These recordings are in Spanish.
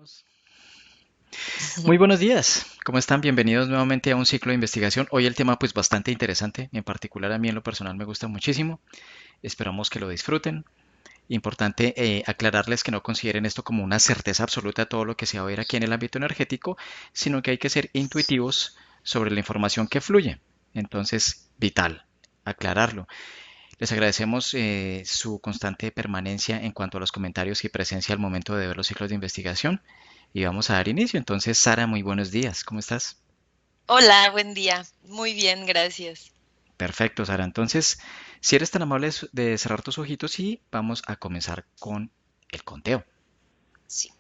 Empezamos. Muy buenos días, ¿cómo están? Bienvenidos nuevamente a un ciclo de investigación. Hoy el tema pues bastante interesante, en particular a mí en lo personal me gusta muchísimo. Esperamos que lo disfruten. Importante aclararles que no consideren esto como una certeza absoluta de todo lo que se va a ver aquí en el ámbito energético, sino que hay que ser intuitivos sobre la información que fluye. Entonces, vital, aclararlo. Les agradecemos su constante permanencia en cuanto a los comentarios y presencia al momento de ver los ciclos de investigación. Y vamos a dar inicio. Entonces, Sara, muy buenos días. ¿Cómo estás? Hola, buen día. Muy bien, gracias. Perfecto, Sara. Entonces, si eres tan amable de cerrar tus ojitos y vamos a comenzar con el conteo. Sí.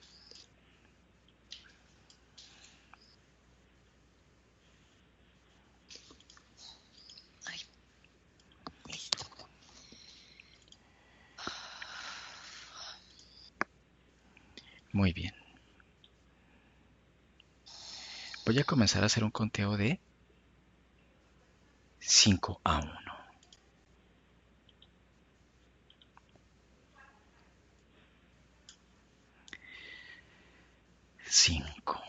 Ay, listo. Muy bien. Voy a comenzar a hacer un conteo de 5 a 1. 5.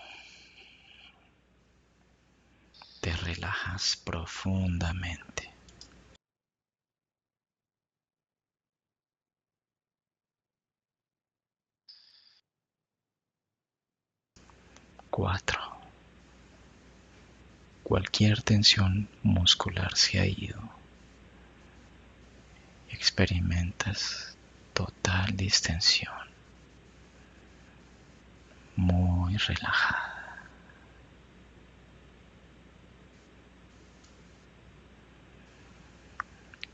Te relajas profundamente. 4. Cualquier tensión muscular se ha ido. Experimentas total distensión, muy relajada.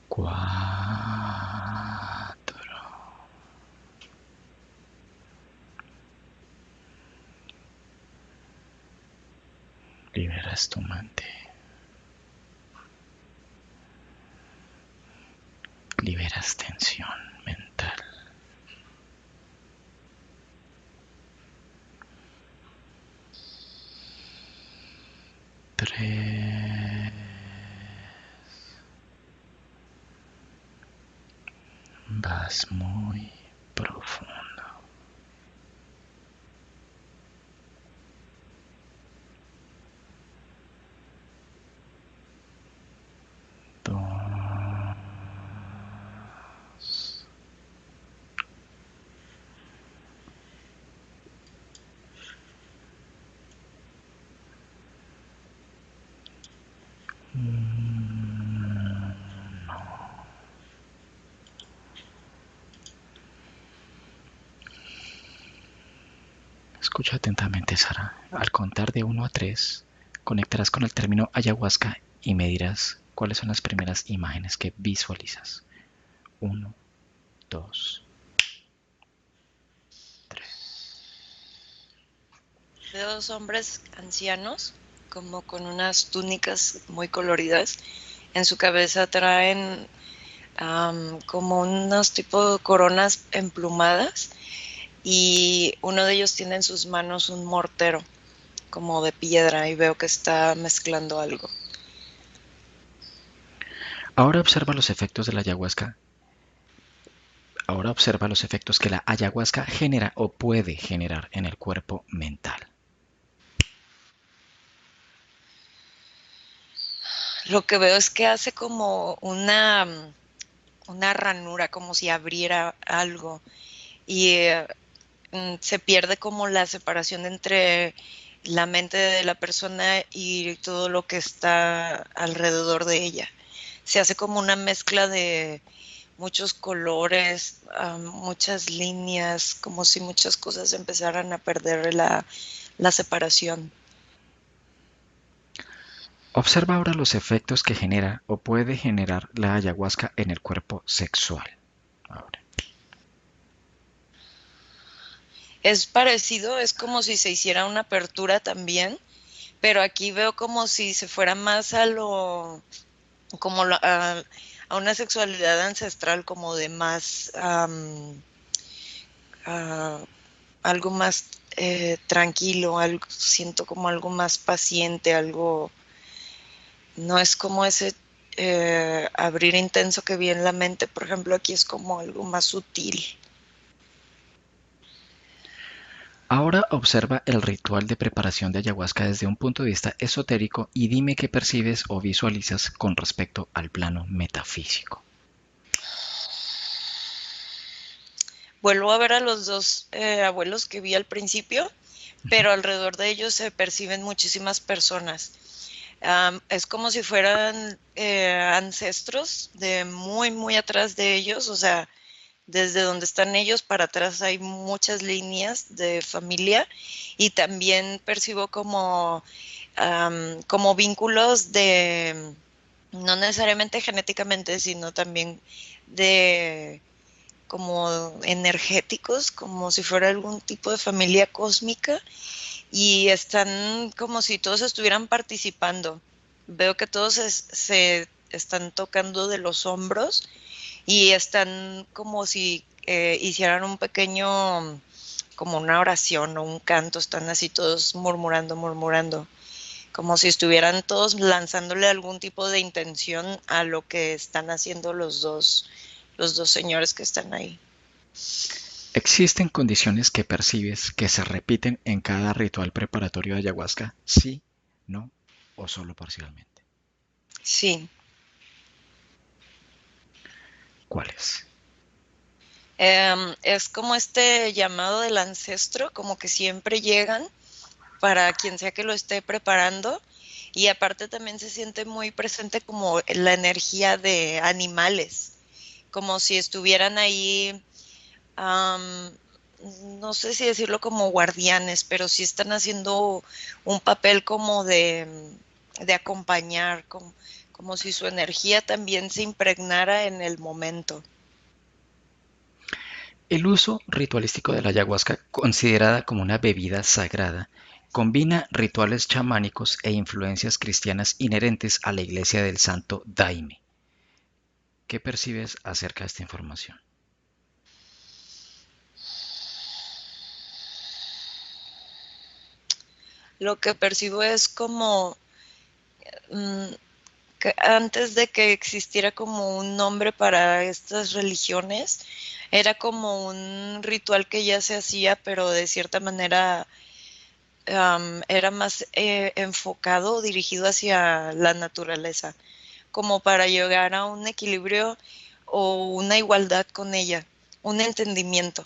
4. Liberas tu mente. Liberas tensión mental. 3. Vas muy profundo. 2. Escucha atentamente, Sara. Al contar de 1 a 3, conectarás con el término ayahuasca y me dirás cuáles son las primeras imágenes que visualizas. 1, 2, 3. Veo dos hombres ancianos, como con unas túnicas muy coloridas. En su cabeza traen como unos tipo de coronas emplumadas y uno de ellos tiene en sus manos un mortero, como de piedra, y veo que está mezclando algo. Ahora observa los efectos de la ayahuasca. Ahora observa los efectos que la ayahuasca genera o puede generar en el cuerpo mental. Lo que veo es que hace como una ranura, como si abriera algo. Y se pierde como la separación entre la mente de la persona y todo lo que está alrededor de ella. Se hace como una mezcla de muchos colores, muchas líneas, como si muchas cosas empezaran a perder la separación. Observa ahora los efectos que genera o puede generar la ayahuasca en el cuerpo sexual. Ahora. Es parecido, es como si se hiciera una apertura también, pero aquí veo como si se fuera más a lo como a una sexualidad ancestral, como de más, a algo más tranquilo, algo, siento como algo más paciente, algo, no es como ese abrir intenso que vi en la mente, por ejemplo, aquí es como algo más sutil. Ahora observa el ritual de preparación de ayahuasca desde un punto de vista esotérico y dime qué percibes o visualizas con respecto al plano metafísico. Vuelvo a ver a los dos abuelos que vi al principio, pero alrededor de ellos se perciben muchísimas personas. Es como si fueran ancestros de muy, muy atrás de ellos, o sea, desde donde están ellos para atrás hay muchas líneas de familia y también percibo como vínculos de, no necesariamente genéticamente, sino también de como energéticos, como si fuera algún tipo de familia cósmica y están como si todos estuvieran participando. Veo que todos se están tocando de los hombros y están como si hicieran un pequeño, como una oración o un canto, están así todos murmurando, murmurando, como si estuvieran todos lanzándole algún tipo de intención a lo que están haciendo los dos señores que están ahí. ¿Existen condiciones que percibes que se repiten en cada ritual preparatorio de ayahuasca? Sí, no o solo parcialmente. Sí. ¿Cuáles? Es como este llamado del ancestro, como que siempre llegan para quien sea que lo esté preparando. Y aparte también se siente muy presente como la energía de animales, como si estuvieran ahí, um, no sé si decirlo como guardianes, pero sí están haciendo un papel como de acompañar, como si su energía también se impregnara en el momento. El uso ritualístico de la ayahuasca, considerada como una bebida sagrada, combina rituales chamánicos e influencias cristianas inherentes a la iglesia del Santo Daime. ¿Qué percibes acerca de esta información? Lo que percibo es como mm, que antes de que existiera como un nombre para estas religiones, era como un ritual que ya se hacía, pero de cierta manera era más enfocado, dirigido hacia la naturaleza, como para llegar a un equilibrio o una igualdad con ella, un entendimiento.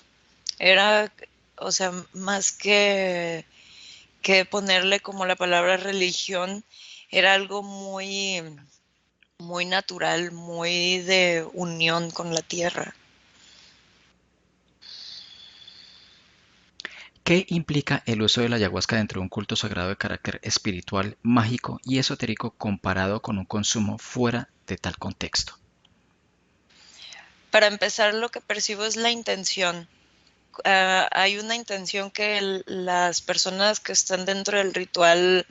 Era, o sea, más que ponerle como la palabra religión, era algo muy, muy natural, muy de unión con la tierra. ¿Qué implica el uso de la ayahuasca dentro de un culto sagrado de carácter espiritual, mágico y esotérico comparado con un consumo fuera de tal contexto? Para empezar, lo que percibo es la intención. Hay una intención que las personas que están dentro del ritual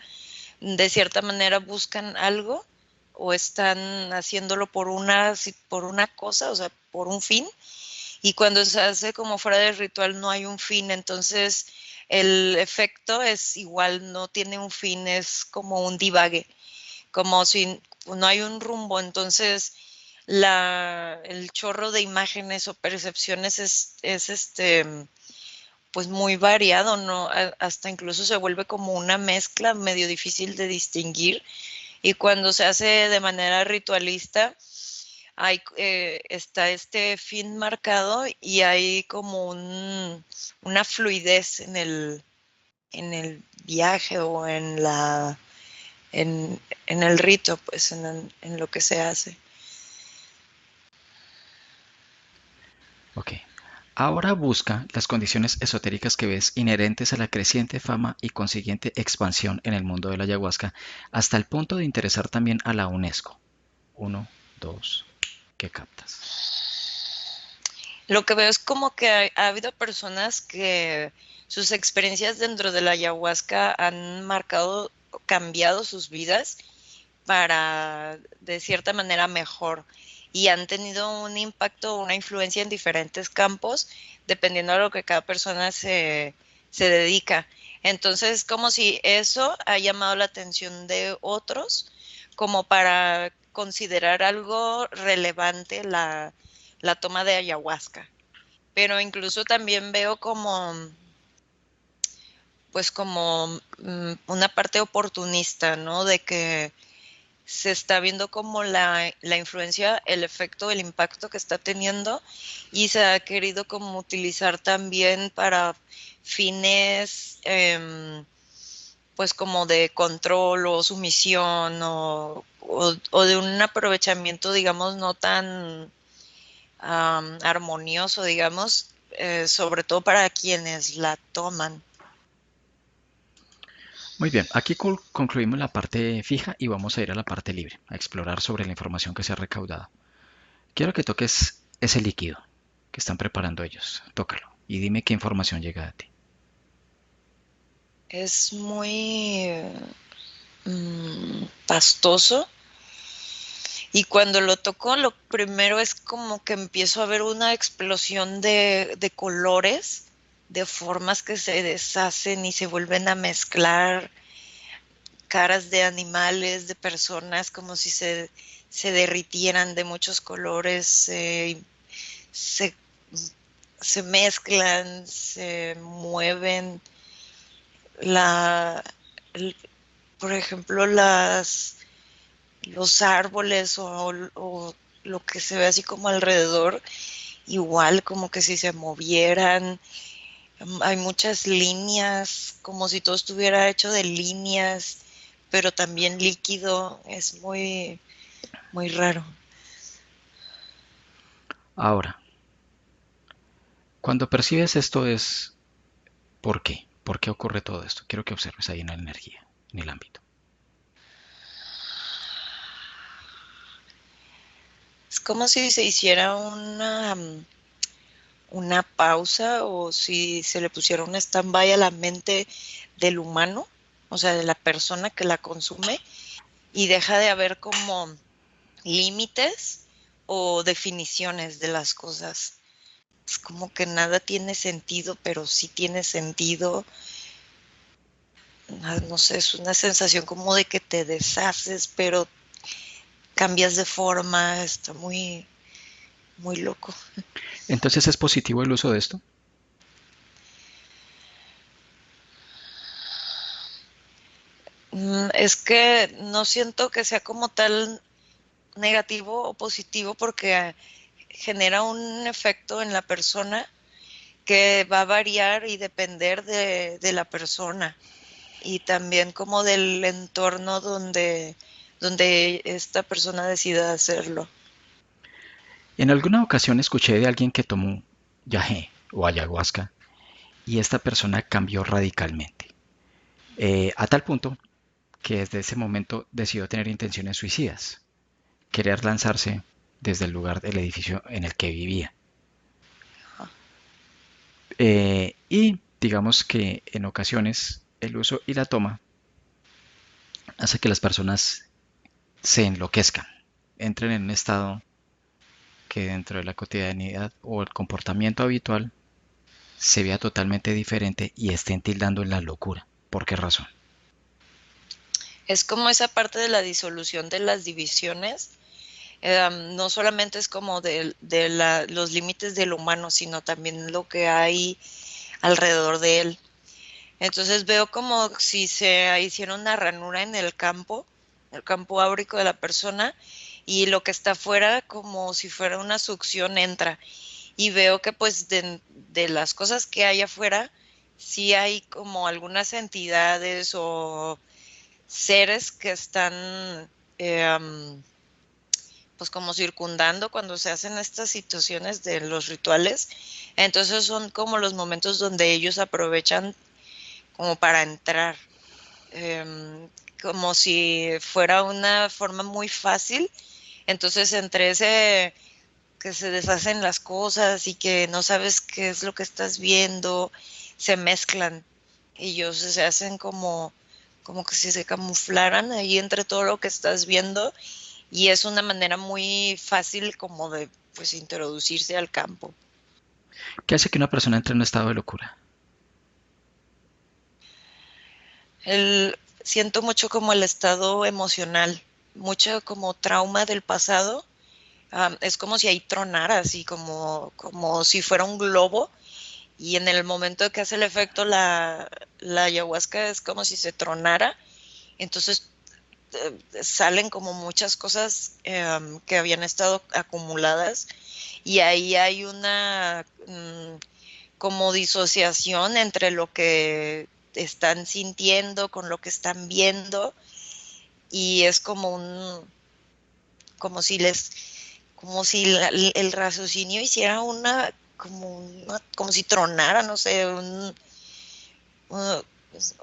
de cierta manera buscan algo o están haciéndolo por una cosa, o sea, por un fin. Y cuando se hace como fuera del ritual no hay un fin, entonces el efecto es igual, no tiene un fin, es como un divague, como si no hay un rumbo, entonces el chorro de imágenes o percepciones es pues muy variado, ¿no? Hasta incluso se vuelve como una mezcla medio difícil de distinguir y cuando se hace de manera ritualista está este fin marcado y hay como una fluidez en el viaje o en el rito, pues en lo que se hace. Ok. Ahora busca las condiciones esotéricas que ves inherentes a la creciente fama y consiguiente expansión en el mundo de la ayahuasca, hasta el punto de interesar también a la UNESCO. Uno, dos, ¿qué captas? Lo que veo es como que ha habido personas que sus experiencias dentro de la ayahuasca han marcado, cambiado sus vidas para, de cierta manera, mejor. Y han tenido un impacto, una influencia en diferentes campos, dependiendo de lo que cada persona se dedica. Entonces, como si eso ha llamado la atención de otros, como para considerar algo relevante la toma de ayahuasca. Pero incluso también veo como pues como una parte oportunista, ¿no? De que se está viendo como la influencia, el efecto, el impacto que está teniendo y se ha querido como utilizar también para fines pues como de control o sumisión o de un aprovechamiento, digamos, no tan armonioso, digamos, sobre todo para quienes la toman. Muy bien, aquí concluimos la parte fija y vamos a ir a la parte libre, a explorar sobre la información que se ha recaudado. Quiero que toques ese líquido que están preparando ellos. Tócalo y dime qué información llega a ti. Es muy pastoso. Y cuando lo toco, lo primero es como que empiezo a ver una explosión de colores, de formas que se deshacen y se vuelven a mezclar, caras de animales, de personas, como si se derritieran de muchos colores, se, se mezclan, se mueven. La, el- por ejemplo, los árboles o lo que se ve así como alrededor, igual como que si se movieran. Hay muchas líneas, como si todo estuviera hecho de líneas, pero también líquido. Es muy, muy raro. Ahora, cuando percibes esto es ¿por qué? ¿Por qué ocurre todo esto? Quiero que observes ahí en la energía, en el ámbito. Es como si se hiciera una pausa o si se le pusiera un stand-by a la mente del humano, o sea, de la persona que la consume, y deja de haber como límites o definiciones de las cosas. Es como que nada tiene sentido, pero sí tiene sentido. No sé, es una sensación como de que te deshaces, pero cambias de forma. Está muy, muy loco. Entonces, ¿es positivo el uso de esto? Es que no siento que sea como tal negativo o positivo porque genera un efecto en la persona que va a variar y depender de la persona y también como del entorno donde esta persona decida hacerlo. En alguna ocasión escuché de alguien que tomó yagé o ayahuasca y esta persona cambió radicalmente, a tal punto que desde ese momento decidió tener intenciones suicidas, querer lanzarse desde el lugar del edificio en el que vivía. Y digamos que en ocasiones el uso y la toma hace que las personas se enloquezcan, entren en un estado que dentro de la cotidianidad o el comportamiento habitual se vea totalmente diferente y estén tildando en la locura. ¿Por qué razón? Es como esa parte de la disolución de las divisiones. No solamente es como los límites del humano, sino también lo que hay alrededor de él. Entonces veo como si se hiciera una ranura en el campo áurico de la persona, y lo que está afuera, como si fuera una succión, entra. Y veo que pues de las cosas que hay afuera, sí hay como algunas entidades o seres que están pues como circundando cuando se hacen estas situaciones de los rituales. Entonces son como los momentos donde ellos aprovechan como para entrar, como si fuera una forma muy fácil. Entonces entre ese que se deshacen las cosas y que no sabes qué es lo que estás viendo, se mezclan y ellos se hacen como que si se camuflaran ahí entre todo lo que estás viendo, y es una manera muy fácil como de pues introducirse al campo. ¿Qué hace que una persona entre en un estado de locura? Siento mucho como el estado emocional, mucho como trauma del pasado. Es como si ahí tronara, así como si fuera un globo, y en el momento que hace el efecto la ayahuasca es como si se tronara, entonces salen como muchas cosas que habían estado acumuladas y ahí hay una como disociación entre lo que están sintiendo con lo que están viendo y es como como si el raciocinio hiciera como si tronara, no sé, una,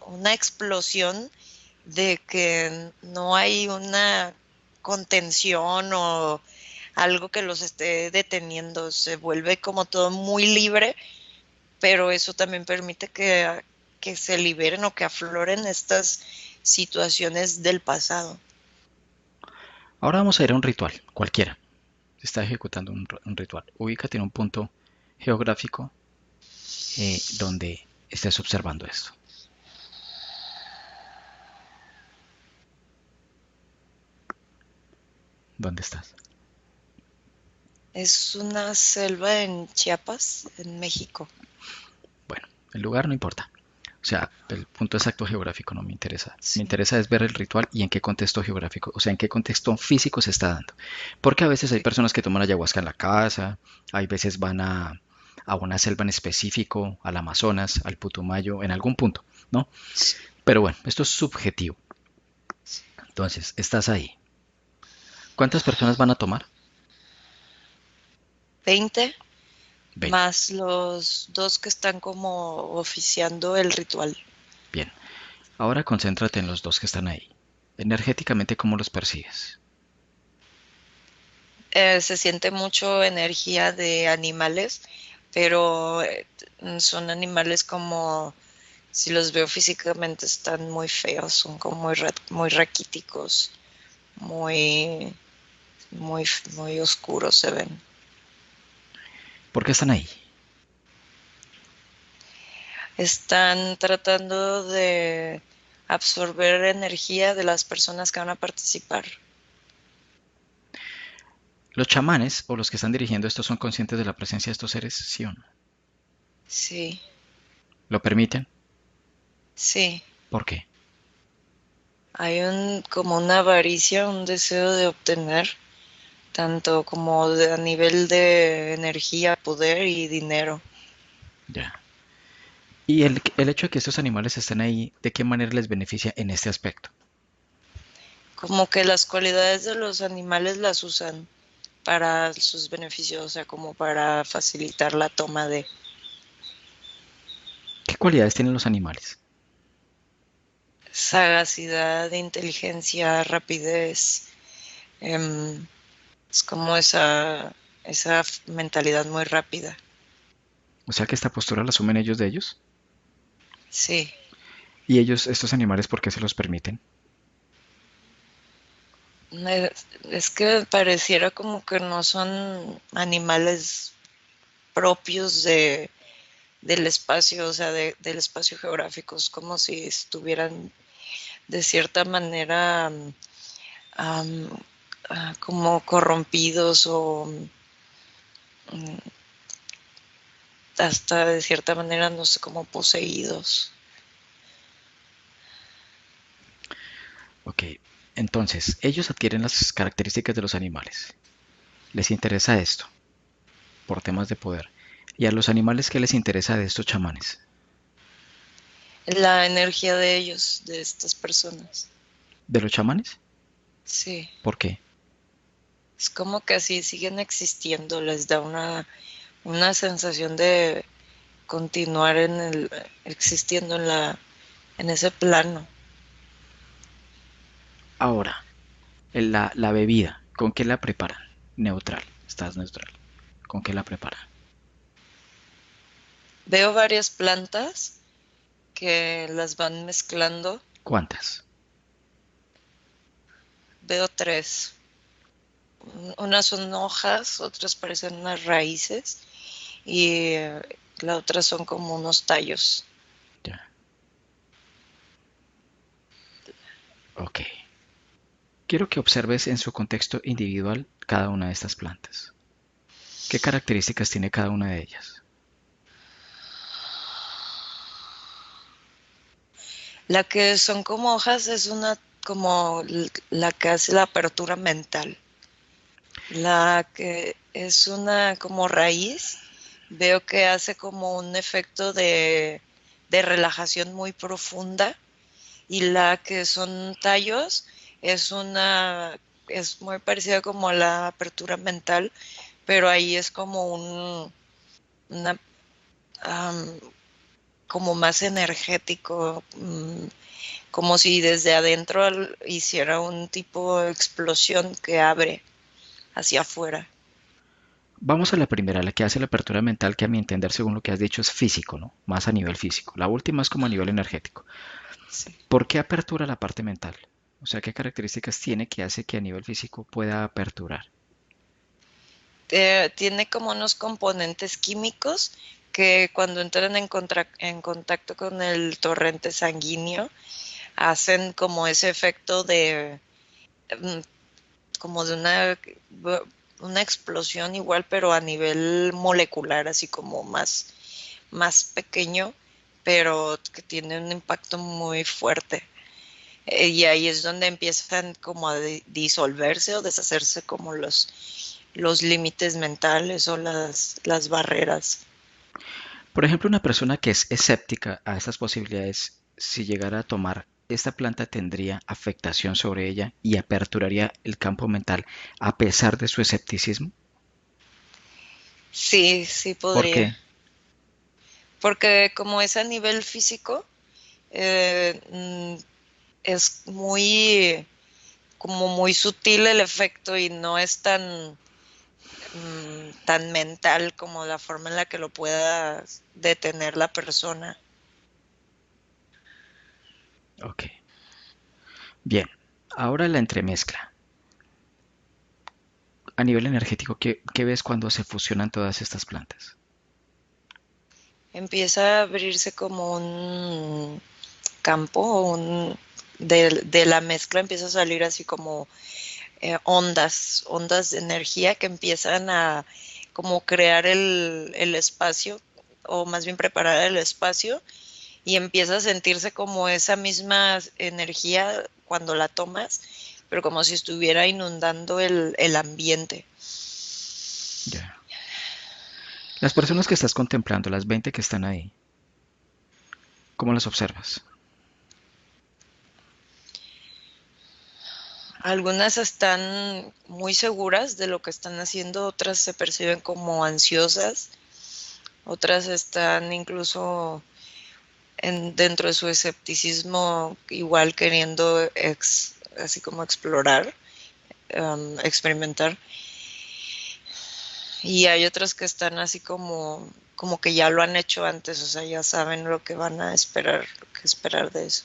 una explosión de que no hay una contención o algo que los esté deteniendo, se vuelve como todo muy libre, pero eso también permite que se liberen o que afloren estas situaciones del pasado. Ahora vamos a ir a un ritual, cualquiera. Se está ejecutando un ritual. Ubícate en un punto geográfico donde estés observando esto. ¿Dónde estás? Es una selva en Chiapas, en México. Bueno, el lugar no importa. O sea, el punto exacto geográfico no me interesa. Me Sí. interesa es ver el ritual y en qué contexto geográfico, o sea, en qué contexto físico se está dando. Porque a veces hay personas que toman ayahuasca en la casa, hay veces van a una selva en específico, al Amazonas, al Putumayo, en algún punto, ¿no? Pero bueno, esto es subjetivo. Entonces, estás ahí. ¿Cuántas personas van a tomar? 20 20. más los dos que están como oficiando el ritual. Bien. Ahora concéntrate en los dos que están ahí. Energéticamente, ¿cómo los percibes? Se siente mucho energía de animales, pero son animales como, si los veo físicamente, están muy feos, son como muy raquíticos, muy, muy, muy oscuros se ven. ¿Por qué están ahí? Están tratando de absorber energía de las personas que van a participar. Los chamanes o los que están dirigiendo esto son conscientes de la presencia de estos seres, ¿sí o no? Sí, ¿Lo permiten? sí. ¿Por qué? Hay como una avaricia, un deseo de obtener, tanto como a nivel de energía, poder y dinero. Ya. Y el hecho de que estos animales estén ahí, ¿de qué manera les beneficia en este aspecto? Como que las cualidades de los animales las usan para sus beneficios, o sea, como para facilitar la toma de ¿Qué cualidades tienen los animales? sagacidad, inteligencia, rapidez. Es como esa mentalidad muy rápida. O sea que esta postura la asumen ellos de ellos. Sí, Y ellos, estos animales, ¿por qué se los permiten? es que pareciera como que no son animales propios del espacio, o sea, del espacio geográfico. Es como si estuvieran de cierta manera um, como corrompidos o hasta de cierta manera, no sé, como poseídos. Ok. Entonces, ellos adquieren las características de los animales. Les interesa esto, por temas de poder. ¿Y a los animales qué les interesa de estos chamanes? La energía de ellos, de estas personas. ¿De los chamanes? Sí, ¿Por qué? es como que así siguen existiendo, les da una sensación de continuar existiendo en ese plano. Ahora, la bebida, ¿con qué la preparan? Neutral, estás neutral. ¿Con qué la preparan? Veo varias plantas que las van mezclando. ¿Cuántas? Veo tres. Unas son hojas, otras parecen unas raíces y la otra son como unos tallos. Ya. Ok. Quiero que observes en su contexto individual cada una de estas plantas. ¿Qué características tiene cada una de ellas? La que son como hojas es una como la que hace la apertura mental. La que es una como raíz, veo que hace como un efecto de relajación muy profunda. Y la que son tallos es es muy parecida como a la apertura mental, pero ahí es como una, um, como más energético, como si desde adentro hiciera un tipo de explosión que abre hacia afuera. Vamos a la primera, la que hace la apertura mental, que a mi entender, según lo que has dicho, es físico, ¿no? Más a nivel físico. La última es como a nivel energético. Sí. ¿Por qué apertura la parte mental? O sea, ¿qué características tiene que hace que a nivel físico pueda aperturar? Tiene como unos componentes químicos que cuando entran en contacto con el torrente sanguíneo hacen como ese efecto de mm, como de una explosión igual, pero a nivel molecular, así como más pequeño, pero que tiene un impacto muy fuerte. Y ahí es donde empiezan como a disolverse o deshacerse como los límites mentales o las barreras. Por ejemplo, una persona que es escéptica a estas posibilidades, si llegara a tomar esta planta, tendría afectación sobre ella y aperturaría el campo mental a pesar de su escepticismo. Sí, sí ¿Por podría. qué? Porque como es a nivel físico, eh, es como muy sutil el efecto y no es tan mental como la forma en la que lo pueda detener la persona. Ok. Bien. Ahora la entremezcla. A nivel energético, ¿qué ves cuando se fusionan todas estas plantas? Empieza a abrirse como un campo, de la mezcla empieza a salir así como ondas de energía que empiezan a como crear el espacio, o más bien preparar el espacio, y empieza a sentirse como esa misma energía cuando la tomas, pero como si estuviera inundando el ambiente. Ya. Las personas que estás contemplando, las 20 que están ahí, ¿cómo las observas? Algunas están muy seguras de lo que están haciendo, otras se perciben como ansiosas, otras están incluso dentro de su escepticismo igual queriendo así como explorar, experimentar. Y hay otras que están así como que ya lo han hecho antes, o sea, ya saben lo que van a esperar, lo que esperar de eso.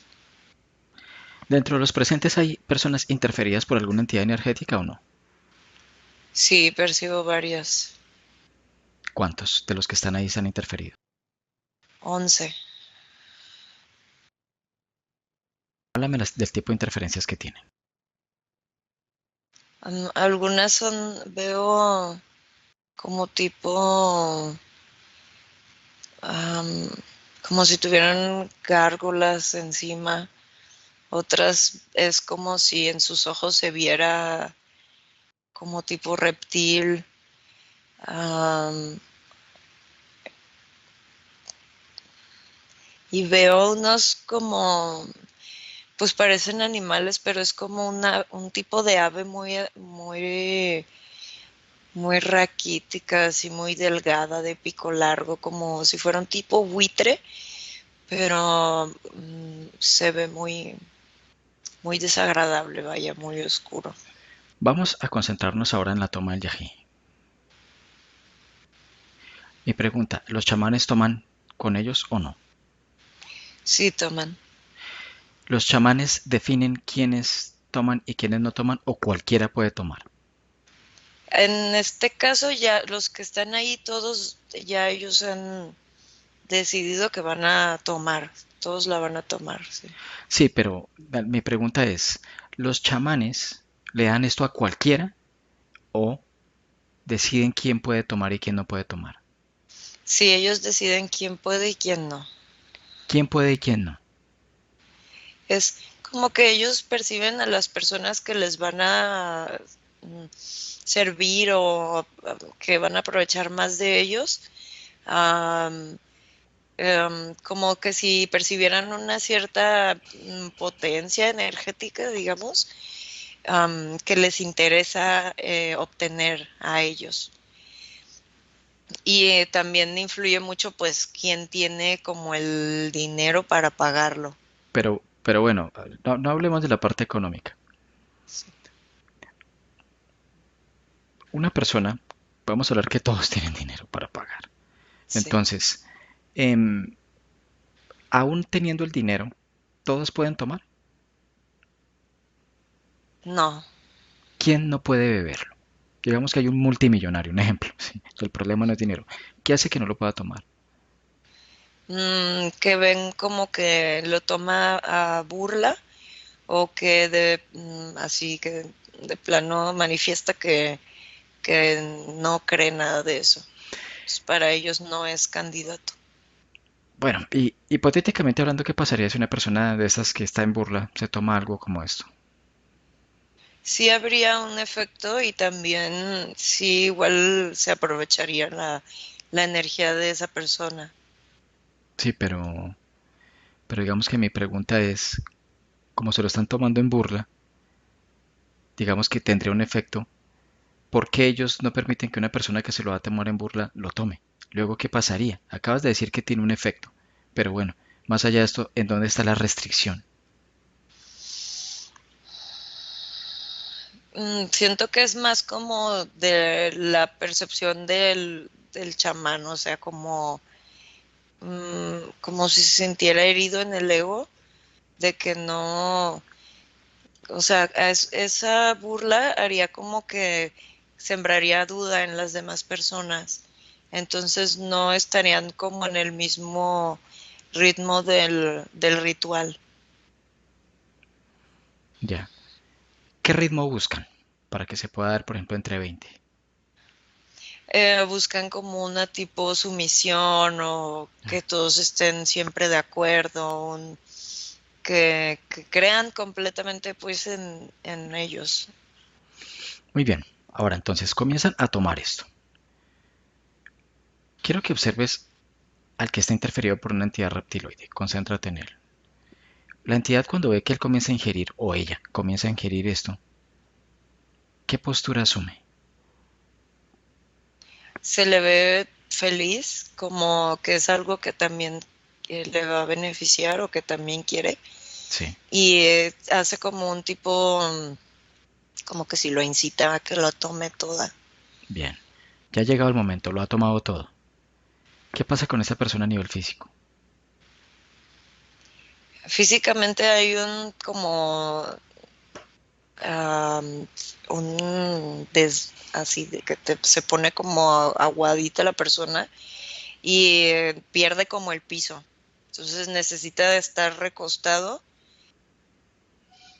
¿Dentro de los presentes hay personas interferidas por alguna entidad energética o no? Sí, percibo varias. ¿Cuántos de los que están ahí se han interferido? 11. Háblame del tipo de interferencias que tienen. Algunas veo como tipo, am, como si tuvieran gárgolas encima. Otras es como si en sus ojos se viera como tipo reptil. am, y veo unos como, pues parecen animales, pero es como un tipo de ave muy raquítica, así muy delgada, de pico largo, como si fuera un tipo buitre, pero se ve muy desagradable, vaya, muy oscuro. Vamos a concentrarnos ahora en la toma del yají. Mi pregunta, ¿los chamanes toman con ellos o no? Sí, toman. ¿Los chamanes definen quiénes toman y quiénes no toman o cualquiera puede tomar? En este caso ya los que están ahí, todos, ya ellos han decidido que van a tomar, todos la van a tomar, sí. Sí, pero mi pregunta es, ¿los chamanes le dan esto a cualquiera o deciden quién puede tomar y quién no puede tomar? Sí, ellos deciden quién puede y quién no. ¿Quién puede y quién no? Es como que ellos perciben a las personas que les van a servir o que van a aprovechar más de ellos, um, como que si percibieran una cierta potencia energética, digamos, que les interesa obtener a ellos. Y también influye mucho pues quién tiene como el dinero para pagarlo. Pero bueno, no hablemos de la parte económica. Sí. Una persona, podemos hablar que todos tienen dinero para pagar. Sí. Entonces, em, aún teniendo el dinero, todos pueden tomar. No. ¿Quién no puede beberlo? Digamos que hay un multimillonario, un ejemplo. ¿Sí? El problema no es dinero. ¿Qué hace que no lo pueda tomar? Que ven como que lo toma a burla o que así que de plano manifiesta que no cree nada de eso. Pues para ellos no es candidato. Bueno, y hipotéticamente hablando, ¿qué pasaría si una persona de esas que está en burla se toma algo como esto? Sí habría un efecto y también sí igual se aprovecharía la energía de esa persona. Sí, pero digamos que mi pregunta es, como se lo están tomando en burla, digamos que tendría un efecto. ¿Por qué ellos no permiten que una persona que se lo va a tomar en burla lo tome? Luego, ¿qué pasaría? Acabas de decir que tiene un efecto, pero bueno, más allá de esto, ¿en dónde está la restricción? Siento que es más como de la percepción del chamán, o sea, como si se sintiera herido en el ego, de que no, o sea, esa burla haría como que sembraría duda en las demás personas. Entonces no estarían como en el mismo ritmo del ritual. Ya. ¿Qué ritmo buscan para que se pueda dar, por ejemplo, entre 20? Buscan como una tipo sumisión o que todos estén siempre de acuerdo, que crean completamente pues en ellos. Muy bien. Ahora entonces comienzan a tomar esto. Quiero que observes al que está interferido por una entidad reptiloide. Concéntrate en él. La entidad cuando ve que él comienza a ingerir, o ella comienza a ingerir esto, ¿qué postura asume? Se le ve feliz, como que es algo que también le va a beneficiar o que también quiere. Sí, Y hace como un tipo, como que si lo incita a que lo tome toda. bien. Ya ha llegado el momento, lo ha tomado todo. ¿Qué pasa con esa persona a nivel físico? Físicamente hay un como um, así de que se pone como aguadita la persona y pierde como el piso. Entonces necesita de estar recostado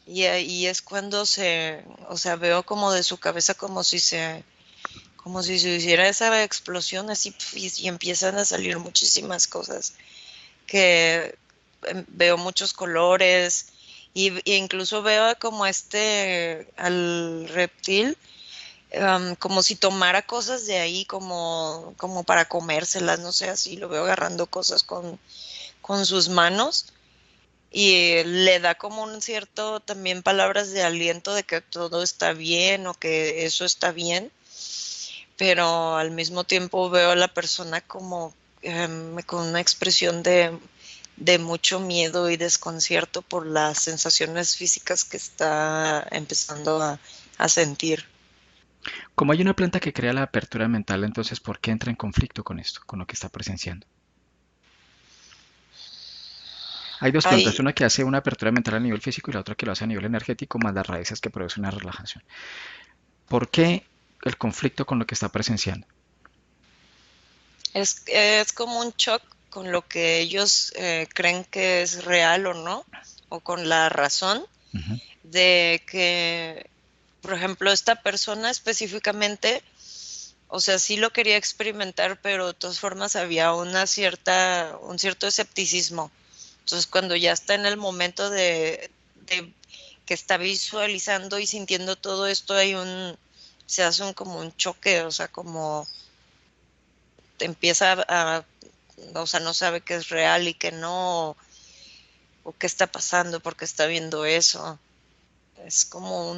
y ahí es cuando o sea, veo como de su cabeza como si se hiciera esa explosión así y empiezan a salir muchísimas cosas que veo muchos colores e incluso veo como al reptil como si tomara cosas de ahí como para comérselas, no sé, así lo veo agarrando cosas con sus manos y le da como un cierto también palabras de aliento de que todo está bien o que eso está bien, pero al mismo tiempo veo a la persona como con una expresión de mucho miedo y desconcierto por las sensaciones físicas que está empezando a sentir. Como hay una planta que crea la apertura mental, entonces ¿por qué entra en conflicto con esto, con lo que está presenciando? Hay dos plantas, Hay, una que hace una apertura mental a nivel físico y la otra que lo hace a nivel energético, más las raíces que producen una relajación. ¿Por qué el conflicto con lo que está presenciando? es como un shock con lo que ellos creen que es real o no, o con la razón Ujú. de que, por ejemplo, esta persona específicamente, o sea, sí lo quería experimentar, pero de todas formas había un cierto escepticismo Entonces, cuando ya está en el momento de que está visualizando y sintiendo todo esto, se hace como un choque, o sea, como empieza o sea, no sabe qué es real y qué no, o qué está pasando, porque está viendo eso. Es como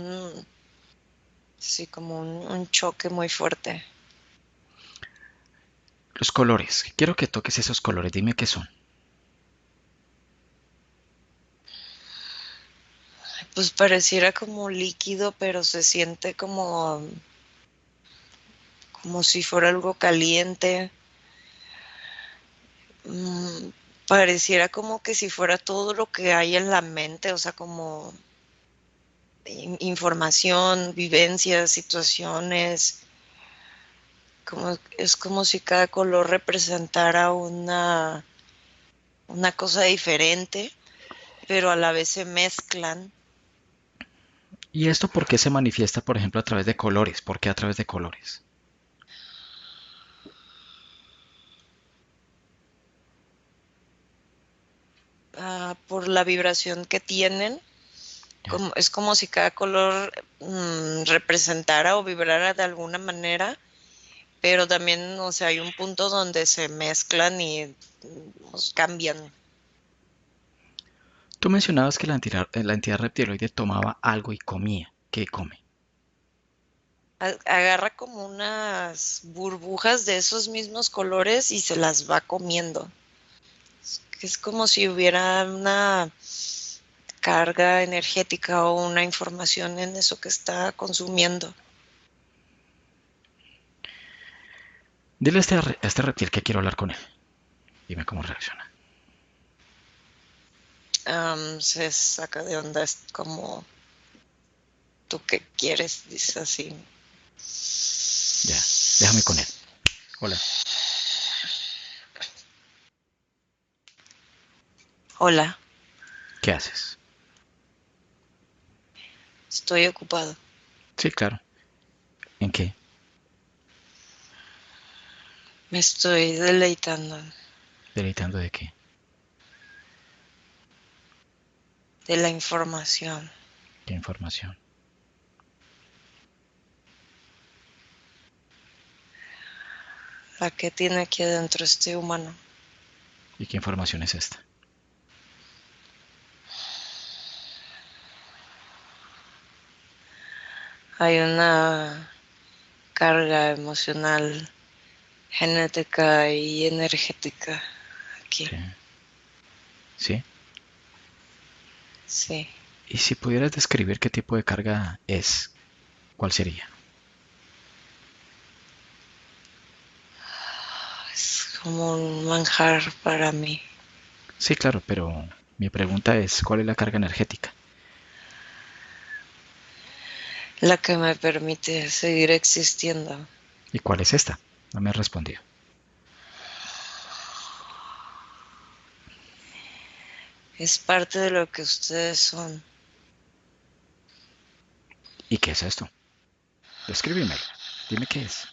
sí, como un choque muy fuerte. Los colores. Quiero que toques esos colores. Dime qué son. Pues pareciera como líquido, pero se siente como si fuera algo caliente. Mm, Pareciera como que si fuera todo lo que hay en la mente, o sea, como información, vivencias, situaciones. Es como si cada color representara una cosa diferente, pero a la vez se mezclan. ¿Y esto por qué se manifiesta, por ejemplo, a través de colores? ¿Por qué a través de colores? Por la vibración que tienen. Ya. Es como si cada color representara o vibrara de alguna manera, pero también, o sea, hay un punto donde se mezclan y cambian. Tú mencionabas que la entidad reptiloide tomaba algo y comía. ¿Qué come? Agarra como unas burbujas de esos mismos colores y se las va comiendo. Es como si hubiera una carga energética o una información en eso que está consumiendo. Dile a este reptil que quiero hablar con él. Dime cómo reacciona. Se saca de onda, es como tú qué quieres, dice así. Ya, déjame con él. Hola, Hola, ¿qué haces? estoy ocupado. Sí, claro. ¿En qué? Me estoy deleitando ¿Deleitando de qué? de la información, ¿Qué información? la que tiene aquí adentro este humano. ¿Y qué información es esta? Hay una carga emocional, genética y energética aquí. Sí. ¿Sí? Sí, Y si pudieras describir qué tipo de carga es, ¿cuál sería? es como un manjar para mí, Sí, claro, pero mi pregunta es, ¿cuál es la carga energética? la que me permite seguir existiendo. ¿Y cuál es esta? No me has respondido. Es parte de lo que ustedes son. ¿Y qué es esto? Descríbemelo. Dime qué es.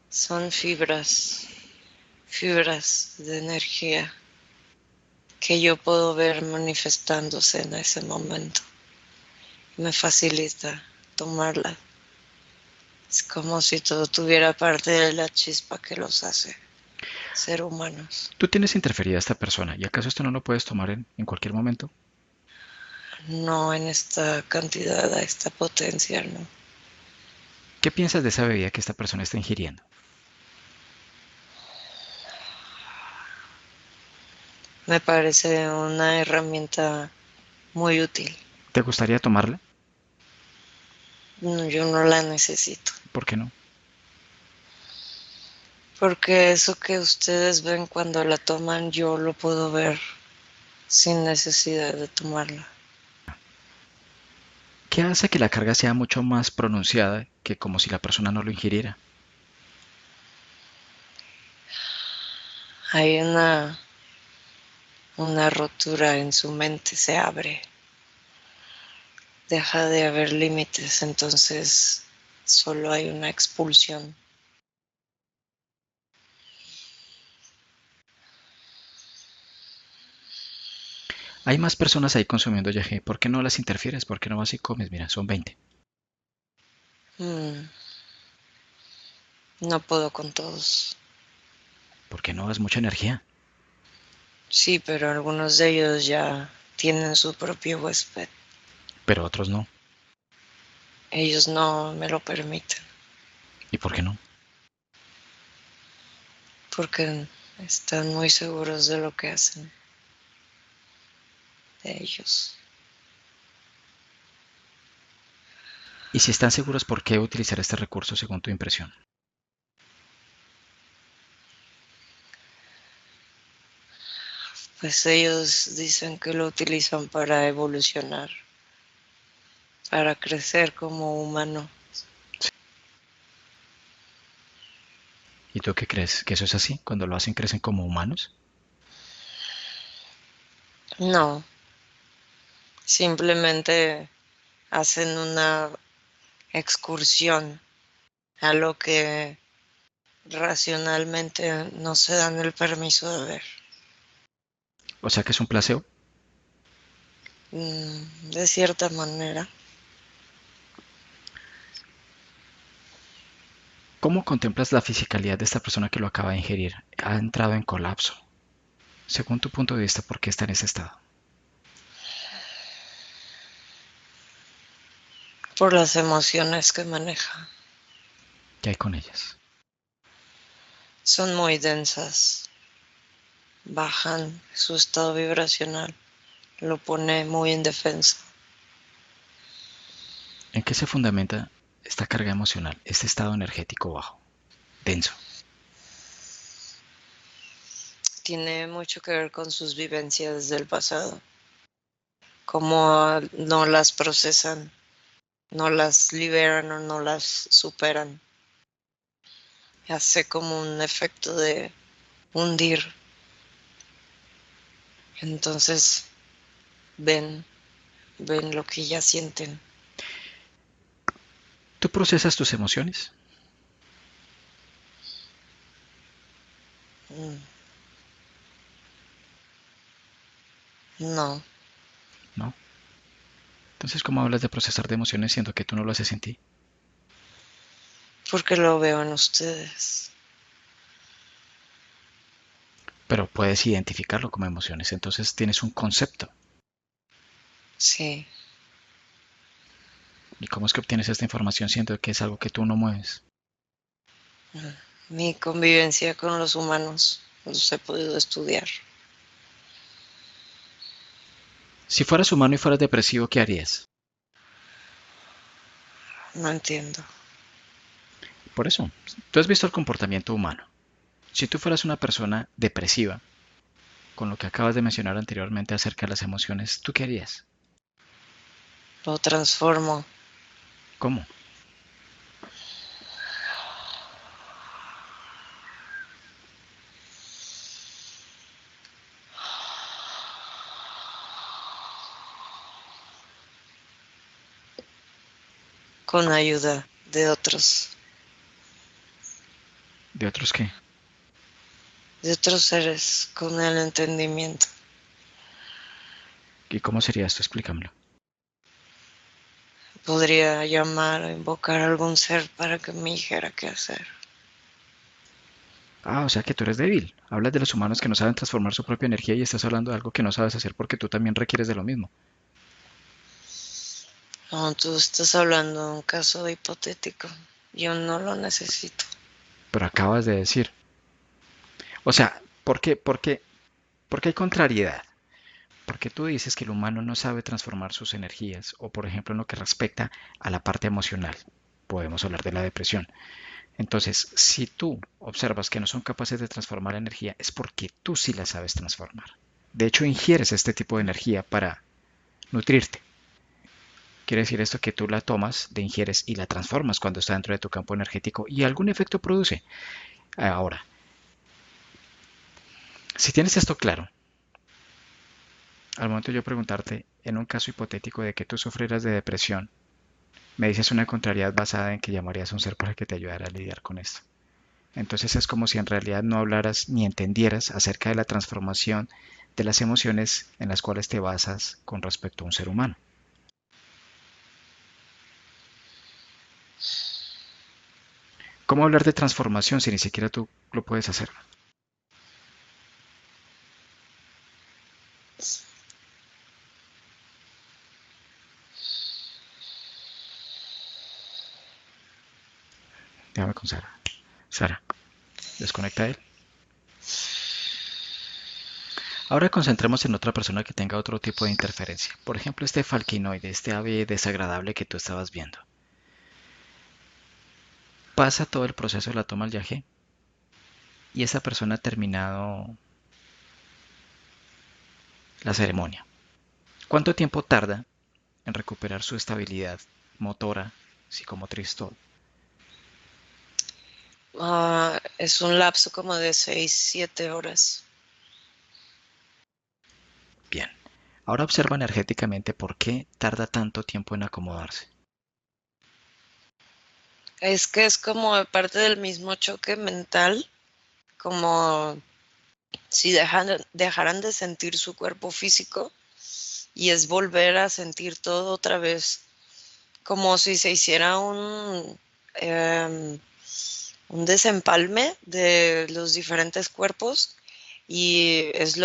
Son fibras de energía que yo puedo ver manifestándose en ese momento. Me facilita tomarla. Es como si todo tuviera parte de la chispa que los hace ser humanos. Tú tienes interferida a esta persona, ¿y acaso esto no lo puedes tomar en cualquier momento? No en esta cantidad, a esta potencia, no. ¿Qué piensas de esa bebida que esta persona está ingiriendo? Me parece una herramienta muy útil. ¿Te gustaría tomarla? No, yo no la necesito. ¿Por qué no? Porque eso que ustedes ven cuando la toman, yo lo puedo ver sin necesidad de tomarla. ¿Qué hace que la carga sea mucho más pronunciada que como si la persona no lo ingiriera? Hay una rotura en su mente, se abre. Deja de haber límites, entonces solo hay una expulsión. Hay más personas ahí consumiendo yagé. ¿Por qué no las interfieres? ¿Por qué no vas y comes? Mira, son 20. Mm, no puedo con todos. ¿Por qué no das mucha energía? Sí, pero algunos de ellos ya tienen su propio huésped. Pero otros no. Ellos no me lo permiten ¿Y por qué no? porque están muy seguros de lo que hacen, de ellos. Y si están seguros, ¿por qué utilizar este recurso según tu impresión? Pues ellos dicen que lo utilizan para evolucionar, para crecer como humano. ¿Y tú qué crees? ¿Que eso es así? ¿Cuando lo hacen crecen como humanos? No, simplemente hacen una excursión a lo que racionalmente no se dan el permiso de ver. O sea que es un placebo. De cierta manera. ¿Cómo contemplas la fisicalidad de esta persona que lo acaba de ingerir? Ha entrado en colapso. Según tu punto de vista, ¿por qué está en ese estado? Por las emociones que maneja. ¿Qué hay con ellas? Son muy densas, bajan su estado vibracional, lo pone muy indefenso. ¿En qué se fundamenta esta carga emocional, este estado energético bajo, denso? Tiene mucho que ver con sus vivencias del pasado, cómo no las procesan, no las liberan o no las superan. Hace como un efecto de hundir. Entonces ven, ven lo que ya sienten. ¿Tú procesas tus emociones? Mm, No, ¿No? Entonces, ¿cómo hablas de procesar de emociones siendo que tú no lo haces en ti? porque lo veo en ustedes. Pero puedes identificarlo como emociones, entonces tienes un concepto. Sí, ¿Y cómo es que obtienes esta información siendo que es algo que tú no mueves? mi convivencia con los humanos los he podido estudiar. Si fueras humano y fueras depresivo, ¿qué harías? No entiendo. Por eso, tú has visto el comportamiento humano. Si tú fueras una persona depresiva, con lo que acabas de mencionar anteriormente acerca de las emociones, ¿tú qué harías? Lo transformo ¿Cómo? con ayuda ¿De otros qué? de otros seres, con el entendimiento. ¿Y cómo sería esto? Explícamelo. Podría llamar o invocar a algún ser para que me dijera qué hacer. Ah, o sea que tú eres débil. Hablas de los humanos que no saben transformar su propia energía y estás hablando de algo que no sabes hacer porque tú también requieres de lo mismo. No, tú estás hablando de un caso hipotético. Yo no lo necesito. Pero acabas de decir. O sea, ¿por qué hay contrariedad? Porque tú dices que el humano no sabe transformar sus energías, o por ejemplo en lo que respecta a la parte emocional. Podemos hablar de la depresión. Entonces, si tú observas que no son capaces de transformar energía, es porque tú sí la sabes transformar. De hecho, ingieres este tipo de energía para nutrirte. Quiere decir esto que tú la tomas, la ingieres y la transformas cuando está dentro de tu campo energético y algún efecto produce. Ahora, si tienes esto claro, al momento de yo preguntarte, en un caso hipotético de que tú sufrieras de depresión, Me dices una contrariedad basada en que llamarías a un ser para que te ayudara a lidiar con esto. Entonces es como si en realidad no hablaras ni entendieras acerca de la transformación de las emociones en las cuales te basas con respecto a un ser humano. ¿Cómo hablar de transformación si ni siquiera tú lo puedes hacer? Déjame con Sara. Sara, desconecta él. Ahora concentremos en otra persona que tenga otro tipo de interferencia. Por ejemplo, este falquinoide, este ave desagradable que tú estabas viendo. Pasa todo el proceso de la toma del viaje y esa persona ha terminado la ceremonia. ¿Cuánto tiempo tarda en recuperar su estabilidad motora, psicomotriz, todo? Es un lapso como de 6, 7 horas. Bien. Ahora observa energéticamente por qué tarda tanto tiempo en acomodarse. Es que es como parte del mismo choque mental, como si dejaran de sentir su cuerpo físico y es volver a sentir todo otra vez, como si se hiciera un desempalme de los diferentes cuerpos y es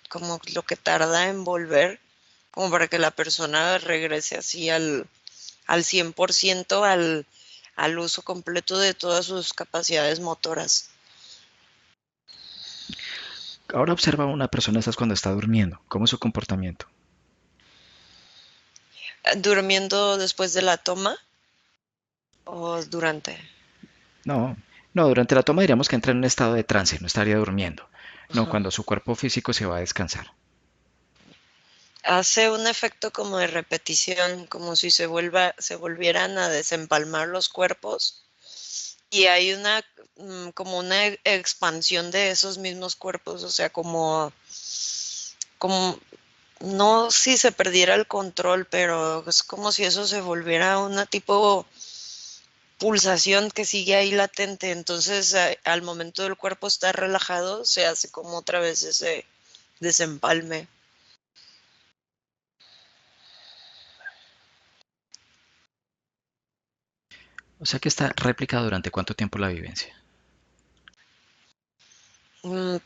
como lo que tarda en volver, como para que la persona regrese así al 100%, al uso completo de todas sus capacidades motoras. Ahora observa a una persona esas cuando está durmiendo. ¿Cómo es su comportamiento? Durmiendo después de la toma o durante. No, no, durante la toma diríamos que entra en un estado de trance, no estaría durmiendo. No, Ajá. cuando su cuerpo físico se va a descansar. Hace un efecto como de repetición, como si se volvieran a desempalmar los cuerpos y hay como una expansión de esos mismos cuerpos, o sea, como no si se perdiera el control, pero es como si eso se volviera una tipo pulsación que sigue ahí latente. Entonces, al momento del cuerpo estar relajado, se hace como otra vez ese desempalme. O sea que esta réplica durante cuánto tiempo la vivencia.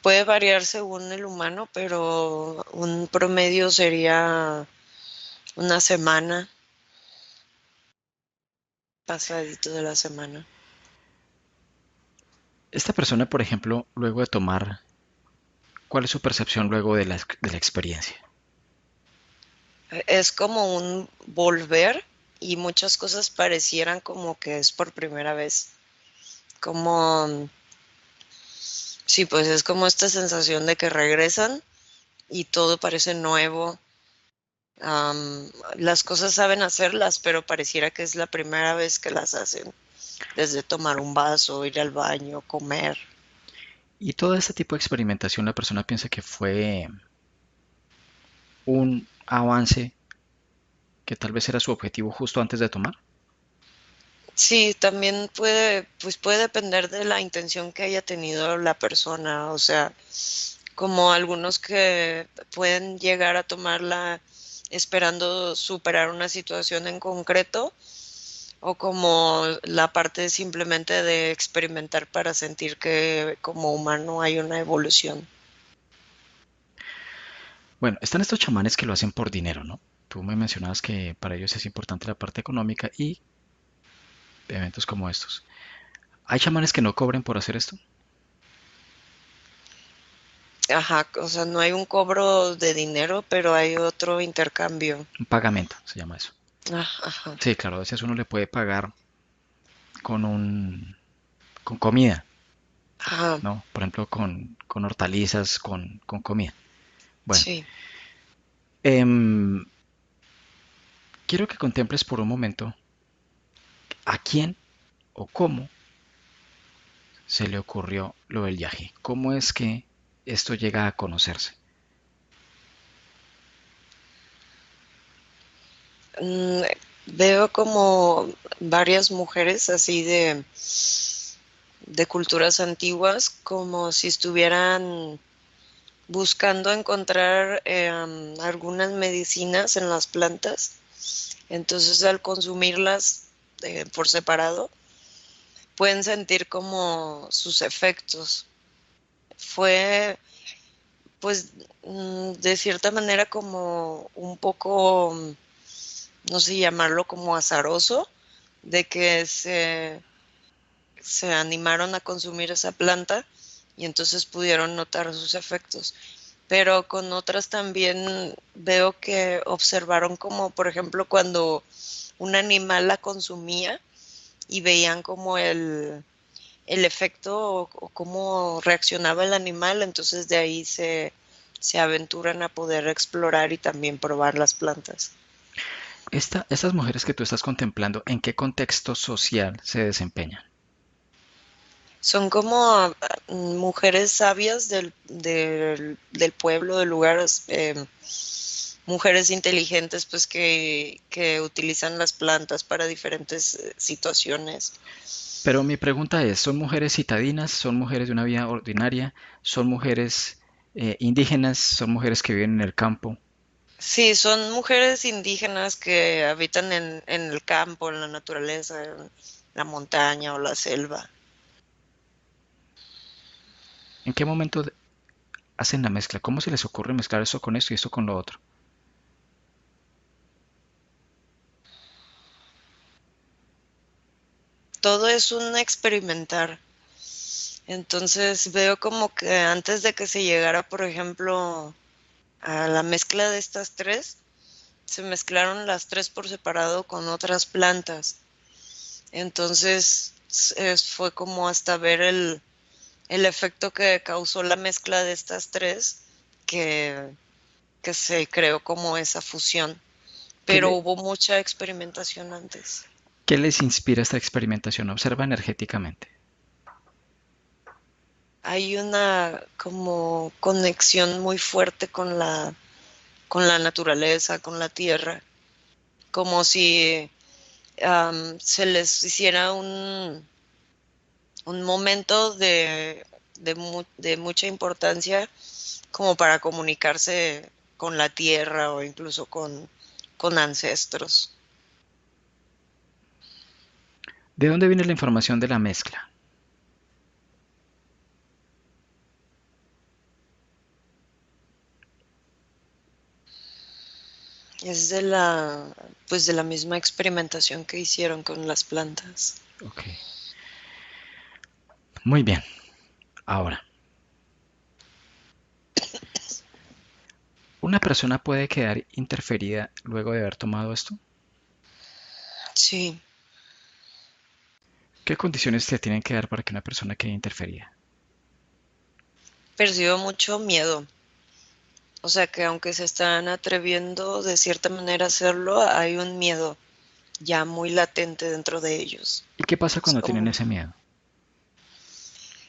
Puede variar según el humano, pero un promedio sería una semana, pasadito de la semana. Esta persona, por ejemplo, luego de tomar, ¿cuál es su percepción luego de la experiencia? Es como un volver y muchas cosas parecieran como que es por primera vez. Como, sí, pues es como esta sensación de que regresan y todo parece nuevo. Las cosas saben hacerlas, pero pareciera que es la primera vez que las hacen. Desde tomar un vaso, ir al baño, comer. Y todo este tipo de experimentación la persona piensa que fue un avance que tal vez era su objetivo justo antes de tomar. Sí, también puede depender de la intención que haya tenido la persona. O sea, como algunos que pueden llegar a tomarla esperando superar una situación en concreto, o como la parte simplemente de experimentar para sentir que como humano hay una evolución. Bueno, están estos chamanes que lo hacen por dinero, ¿no? Tú me mencionabas que para ellos es importante la parte económica y eventos como estos. ¿Hay chamanes que no cobren por hacer esto? Ajá, o sea, no hay un cobro de dinero, pero hay otro intercambio. Un pagamento, se llama eso. Ajá, Sí, claro, a veces uno le puede pagar con un, con comida, ajá, ¿no? Por ejemplo, con hortalizas, con comida. Bueno, sí. em, quiero que contemples por un momento a quién o cómo se le ocurrió lo del yají. ¿Cómo es que esto llega a conocerse? Mm, Veo como varias mujeres así de culturas antiguas, como si estuvieran buscando encontrar algunas medicinas en las plantas. Entonces, al consumirlas por separado, pueden sentir como sus efectos. Fue, pues, de cierta manera como un poco, no sé llamarlo como azaroso, de que se animaron a consumir esa planta y entonces pudieron notar sus efectos. Pero con otras también veo que observaron como, por ejemplo, cuando un animal la consumía y veían como el efecto o cómo reaccionaba el animal, entonces de ahí se aventuran a poder explorar y también probar las plantas. Estas mujeres que tú estás contemplando, ¿en qué contexto social se desempeñan? Son como mujeres sabias del pueblo, del lugar, mujeres inteligentes pues que utilizan las plantas para diferentes situaciones. Pero mi pregunta es, ¿son mujeres citadinas? ¿Son mujeres de una vida ordinaria? ¿Son mujeres indígenas? ¿Son mujeres que viven en el campo? Sí, son mujeres indígenas que habitan en el campo, en la naturaleza, en la montaña o la selva. ¿En qué momento hacen la mezcla? ¿Cómo se les ocurre mezclar esto con esto y esto con lo otro? Todo es un experimentar. Entonces veo como que antes de que se llegara, por ejemplo, a la mezcla de estas tres, se mezclaron las tres por separado con otras plantas. Entonces fue como hasta ver el efecto que causó la mezcla de estas tres que, que se creó como esa fusión. ¿Qué, Pero le- hubo mucha experimentación antes. qué les inspira esta experimentación? Observa energéticamente. Hay una como conexión muy fuerte con la naturaleza, con la tierra, como si se les hiciera un momento de mucha importancia como para comunicarse con la tierra o incluso con ancestros. ¿De dónde viene la información de la mezcla? Es pues de la misma experimentación que hicieron con las plantas. Ok, muy bien. Ahora, ¿una persona puede quedar interferida luego de haber tomado esto? Sí, ¿Qué condiciones se tienen que dar para que una persona quede interferida? percibo mucho miedo. O sea que aunque se están atreviendo de cierta manera a hacerlo, hay un miedo ya muy latente dentro de ellos. ¿Y qué pasa Es cuando tienen como, ese miedo?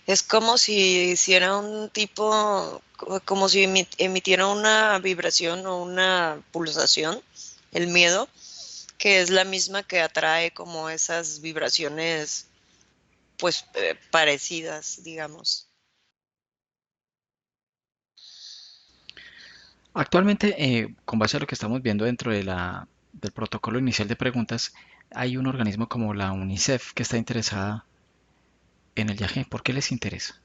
es como si hiciera un tipo, como si emitiera una vibración o una pulsación, el miedo, que es la misma que atrae como esas vibraciones, pues parecidas, digamos. Actualmente, con base a lo que estamos viendo dentro del protocolo inicial de preguntas, hay un organismo como la UNICEF que está interesada en el yagé. ¿Por qué les interesa?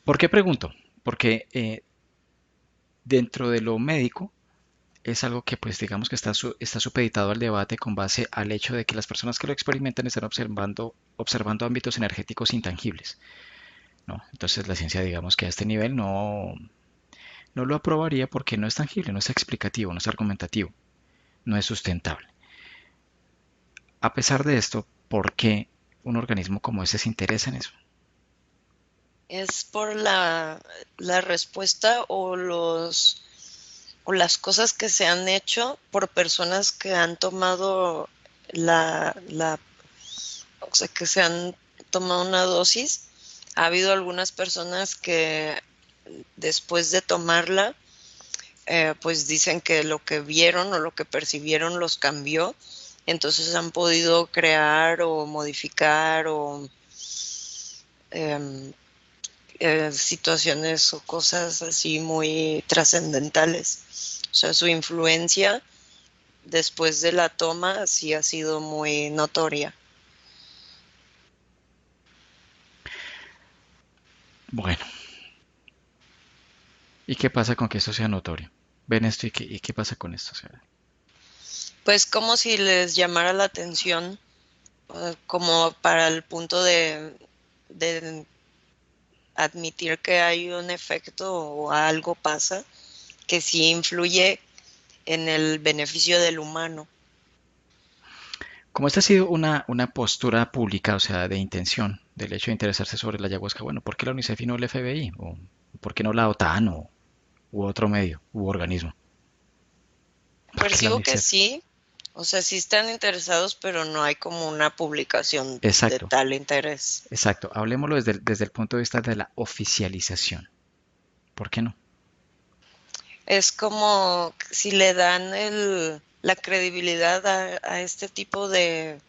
¿Por qué pregunto? Porque dentro de lo médico es algo que pues digamos que está supeditado al debate con base al hecho de que las personas que lo experimentan están observando ámbitos energéticos intangibles, ¿no? Entonces la ciencia digamos que a este nivel no lo aprobaría porque no es tangible, no es explicativo, no es argumentativo, no es sustentable. A pesar de esto, ¿por qué un organismo como ese se interesa en eso? Es por la respuesta o las cosas que se han hecho por personas que han tomado la o sea, que se han tomado una dosis. Ha habido algunas personas que después de tomarla pues dicen que lo que vieron o lo que percibieron los cambió, entonces han podido crear o modificar o em, situaciones o cosas así muy trascendentales. O sea, su influencia después de la toma sí ha sido muy notoria. Bueno, ¿y qué pasa con que esto sea notorio? Ven esto y qué pasa con esto. O sea, Pues como si les llamara la atención, como para el punto de admitir que hay un efecto o algo pasa que sí influye en el beneficio del humano. como esta ha sido una postura pública, o sea, de intención, del hecho de interesarse sobre la ayahuasca, bueno, ¿por qué la UNICEF y no el FBI? ¿O por qué no la OTAN u otro medio u organismo? ¿Por qué la Percibo que UNICEF? sí, o sea, sí están interesados, pero no hay como una publicación de Exacto, tal interés. exacto. Hablemoslo desde el punto de vista de la oficialización. ¿Por qué no? Es como si le dan la credibilidad a este tipo de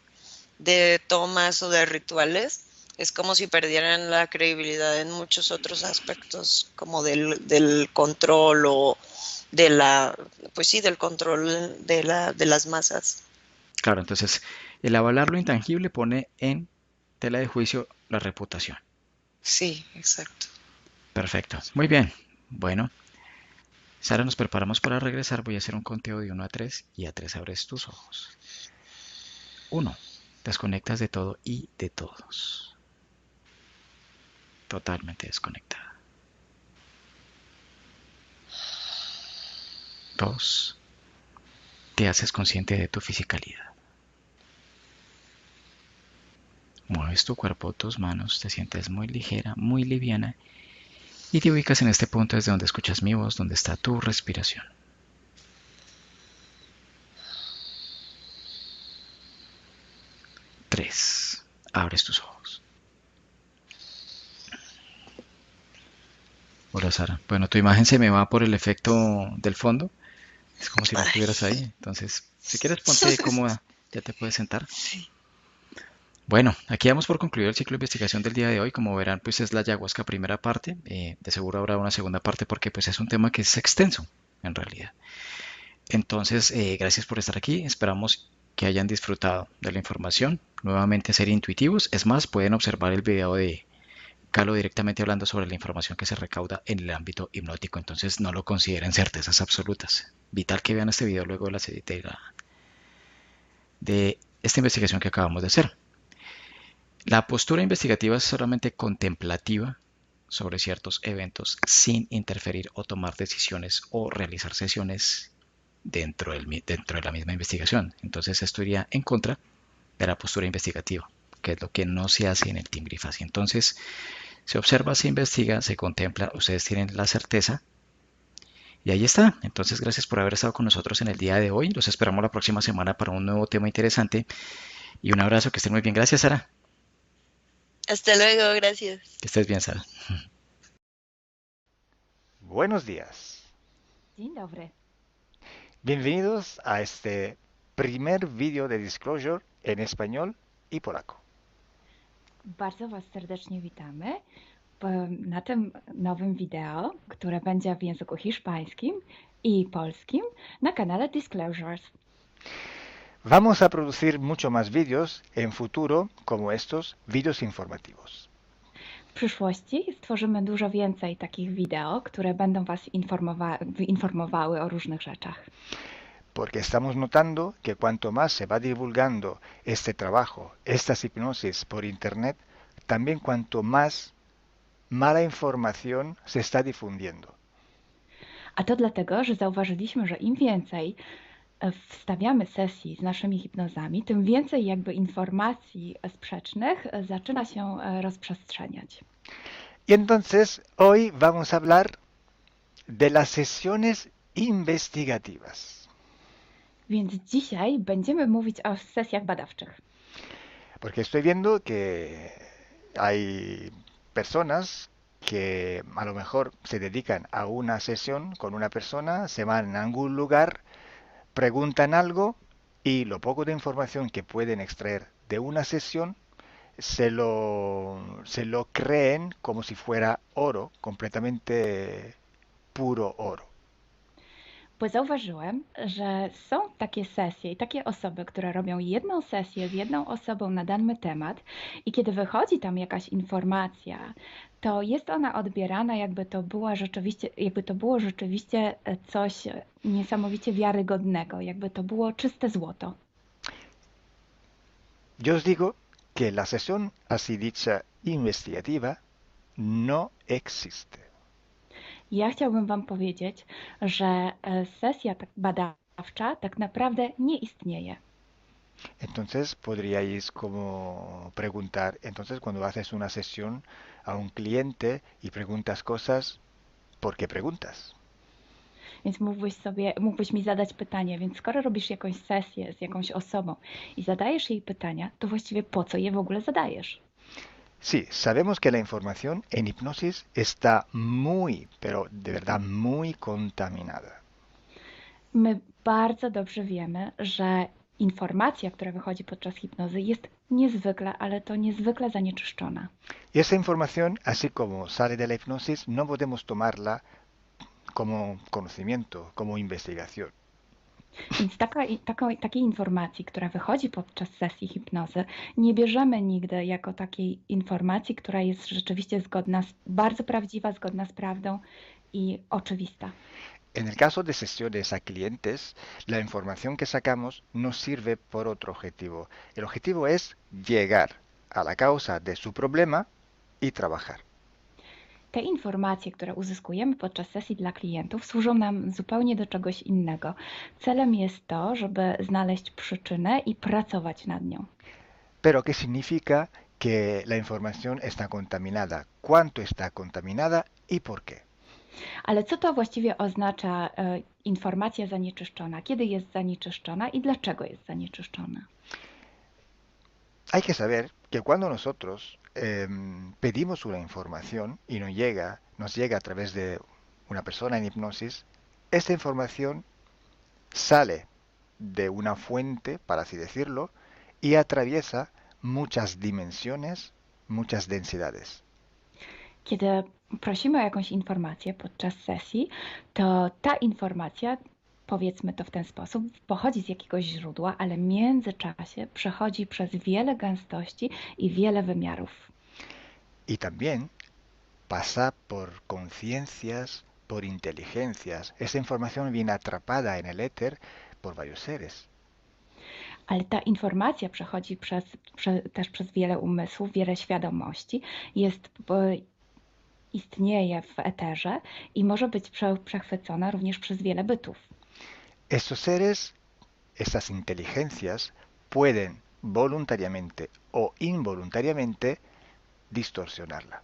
tomas o de rituales, es como si perdieran la credibilidad en muchos otros aspectos, como del control o de la, pues sí, del control de las masas. Claro, entonces, el avalar lo intangible pone en tela de juicio la reputación. Sí, exacto. Perfecto. Muy bien. Bueno, Sara, nos preparamos para regresar. Voy a hacer un conteo de 1 a 3 y a 3 abres tus ojos. 1. Desconectas de todo y de todos. Totalmente desconectada. 2. Te haces consciente de tu fisicalidad. Mueves tu cuerpo, tus manos, te sientes muy ligera, muy liviana y te ubicas en este punto desde donde escuchas mi voz, donde está tu respiración. 3. Abres tus ojos. Hola Sara. Bueno, tu imagen se me va por el efecto del fondo. Es como si no Ay, estuvieras ahí. Entonces, si quieres, ponte cómoda. Ya te puedes sentar. sí. Bueno, aquí damos por concluido el ciclo de investigación del día de hoy. Como verán, pues es la ayahuasca primera parte. De seguro habrá una segunda parte porque pues es un tema que es extenso en realidad. Entonces, gracias por estar aquí. Esperamos que hayan disfrutado de la información. Nuevamente ser intuitivos. Es más, pueden observar el video de Calo directamente hablando sobre la información que se recauda en el ámbito hipnótico. Entonces, no lo consideren certezas absolutas. Vital que vean este video luego de esta investigación que acabamos de hacer. La postura investigativa es solamente contemplativa sobre ciertos eventos sin interferir o tomar decisiones o realizar sesiones dentro de la misma investigación. Entonces esto iría en contra de la postura investigativa, que es lo que no se hace en el Team Grifas. Entonces se observa, se investiga, se contempla, ustedes tienen la certeza y ahí está. Entonces gracias por haber estado con nosotros en el día de hoy. Los esperamos la próxima semana para un nuevo tema interesante y un abrazo, que estén muy bien. Gracias, Sara. Hasta luego, gracias. Que estés bien, Sara. Buenos días. Dzień dobry. Bienvenidos a este primer vídeo de Disclosure en español y polaco. Bardzo Was serdecznie witamy na tym nowym wideo, które będzie w języku hiszpańskim i polskim na kanale Disclosures. Vamos a producir mucho más vídeos en futuro como estos vídeos informativos. W przyszłości stworzymy dużo więcej takich wideo, które będą Was informowały o różnych rzeczach. Porque estamos notando que cuanto más se va divulgando este trabajo, estas hipnosis por internet, también cuanto más mala información se está difundiendo. A to dlatego, że zauważyliśmy, że im więcej wstawiamy sesji z naszymi hipnozami, tym więcej jakby informacji sprzecznych zaczyna się rozprzestrzeniać. Y entonces hoy vamos a hablar de las sesiones investigativas. Więc dzisiaj będziemy mówić o sesjach badawczych. Porque estoy viendo que hay personas que a lo mejor se dedican a una sesión con una persona, se van a algún lugar, preguntan algo y lo poco de información que pueden extraer de una sesión se lo creen como si fuera oro, completamente puro oro. Bo zauważyłem, że są takie sesje i takie osoby, które robią jedną sesję z jedną osobą na dany temat i kiedy wychodzi tam jakaś informacja, to jest ona odbierana, jakby to było rzeczywiście coś niesamowicie wiarygodnego, jakby to było czyste złoto. Yo os digo que la sesión así dicha investigativa no existe. Ja chciałbym Wam powiedzieć, że sesja tak badawcza tak naprawdę nie istnieje. Entonces podríais como preguntar, entonces cuando haces una sesión a un cliente y preguntas cosas, ¿por qué preguntas? Więc mógłbyś mi zadać pytanie, więc skoro robisz jakąś sesję z jakąś osobą i zadajesz jej pytania, to właściwie po co je w ogóle zadajesz? Sí, sabemos que la información en hipnosis está muy, pero de verdad muy contaminada. My bardzo dobrze wiemy, że informacja, która wychodzi podczas hipnozy jest niezwykle, ale to niezwykle zanieczyszczona. Y esa información, así como sale de la hipnosis, no podemos tomarla como conocimiento, como investigación. Więc takiej informacji, która wychodzi podczas sesji hipnozy, nie bierzemy nigdy jako takiej informacji, która jest rzeczywiście bardzo prawdziwa, zgodna z prawdą i oczywista. En el caso de sesiones a clientes, la información que sacamos nos sirve por otro objetivo. El objetivo es llegar a la causa de su problema y trabajar. Te informacje, które uzyskujemy podczas sesji dla klientów, służą nam zupełnie do czegoś innego. Celem jest to, żeby znaleźć przyczynę i pracować nad nią. Pero ¿qué significa que la información está contaminada? ¿Cuánto está contaminada y por qué? Ale co to właściwie oznacza informacja zanieczyszczona? Kiedy jest zanieczyszczona i dlaczego jest zanieczyszczona? Hay que saber que cuando nosotros pedimos una información y nos llega a través de una persona en hipnosis, esta información sale de una fuente, para así decirlo, y atraviesa muchas dimensiones, muchas densidades. Kiedy prosimy o jakąś informację podczas sesji, to ta informacja, powiedzmy to w ten sposób, pochodzi z jakiegoś źródła, ale w międzyczasie przechodzi przez wiele gęstości i wiele wymiarów. Y también pasa por conciencias, por inteligencias. Esa información viene atrapada en el éter por varios seres. Ale ta informacja przechodzi też przez wiele umysłów, wiele świadomości, istnieje w eterze i może być przechwycona również przez wiele bytów. Estos seres, estas inteligencias, pueden voluntariamente o involuntariamente distorsionarla.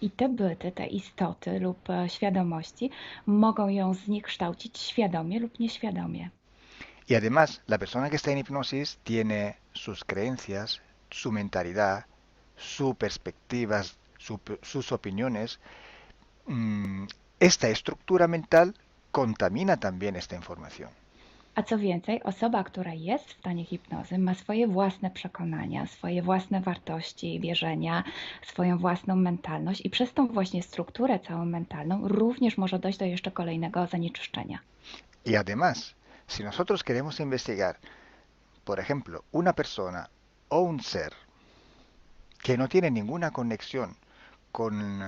I te byty, te istoty lub świadomości mogą ją zniekształcić świadomie lub nieświadomie. Y además, la persona que está en hipnosis tiene sus creencias, su mentalidad, sus perspectivas, sus opiniones. Esta estructura mental contamina también esta información. A co więcej, osoba, która jest w stanie hipnozy, ma swoje własne przekonania, swoje własne wartości, wierzenia, swoją własną mentalność i przez tą właśnie strukturę całą mentalną również może dojść do jeszcze kolejnego zanieczyszczenia. Y además, si nosotros queremos investigar, por ejemplo, una persona o un ser que no tiene ninguna conexión con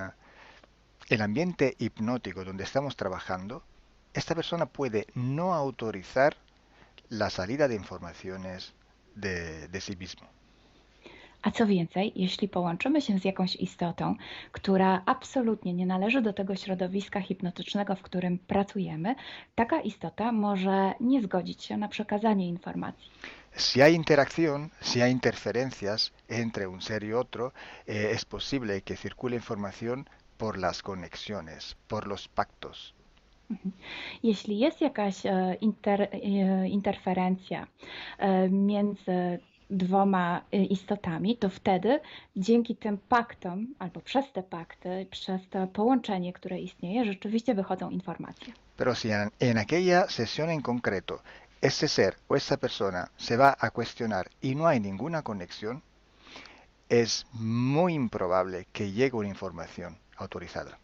el ambiente hipnótico donde estamos trabajando, esta persona puede no autorizar la salida de informaciones de sí mismo. A co więcej, jeśli połączymy się z jakąś istotą, która absolutnie nie należy do tego środowiska hipnotycznego, w którym pracujemy, taka istota może nie zgodzić się na przekazanie informacji. Si hay interacción, si hay interferencias entre un ser y otro, es posible que circule información por las conexiones, por los pactos. Jeśli jest jakaś interferencja między dwoma istotami, to wtedy dzięki tym paktom, albo przez te pakty, przez to połączenie, które istnieje, rzeczywiście wychodzą informacje. Pero si en aquella sesión en concreto ese ser o esa persona se va a cuestionar y no hay ninguna conexión, es muy improbable que llegue una información autorizada.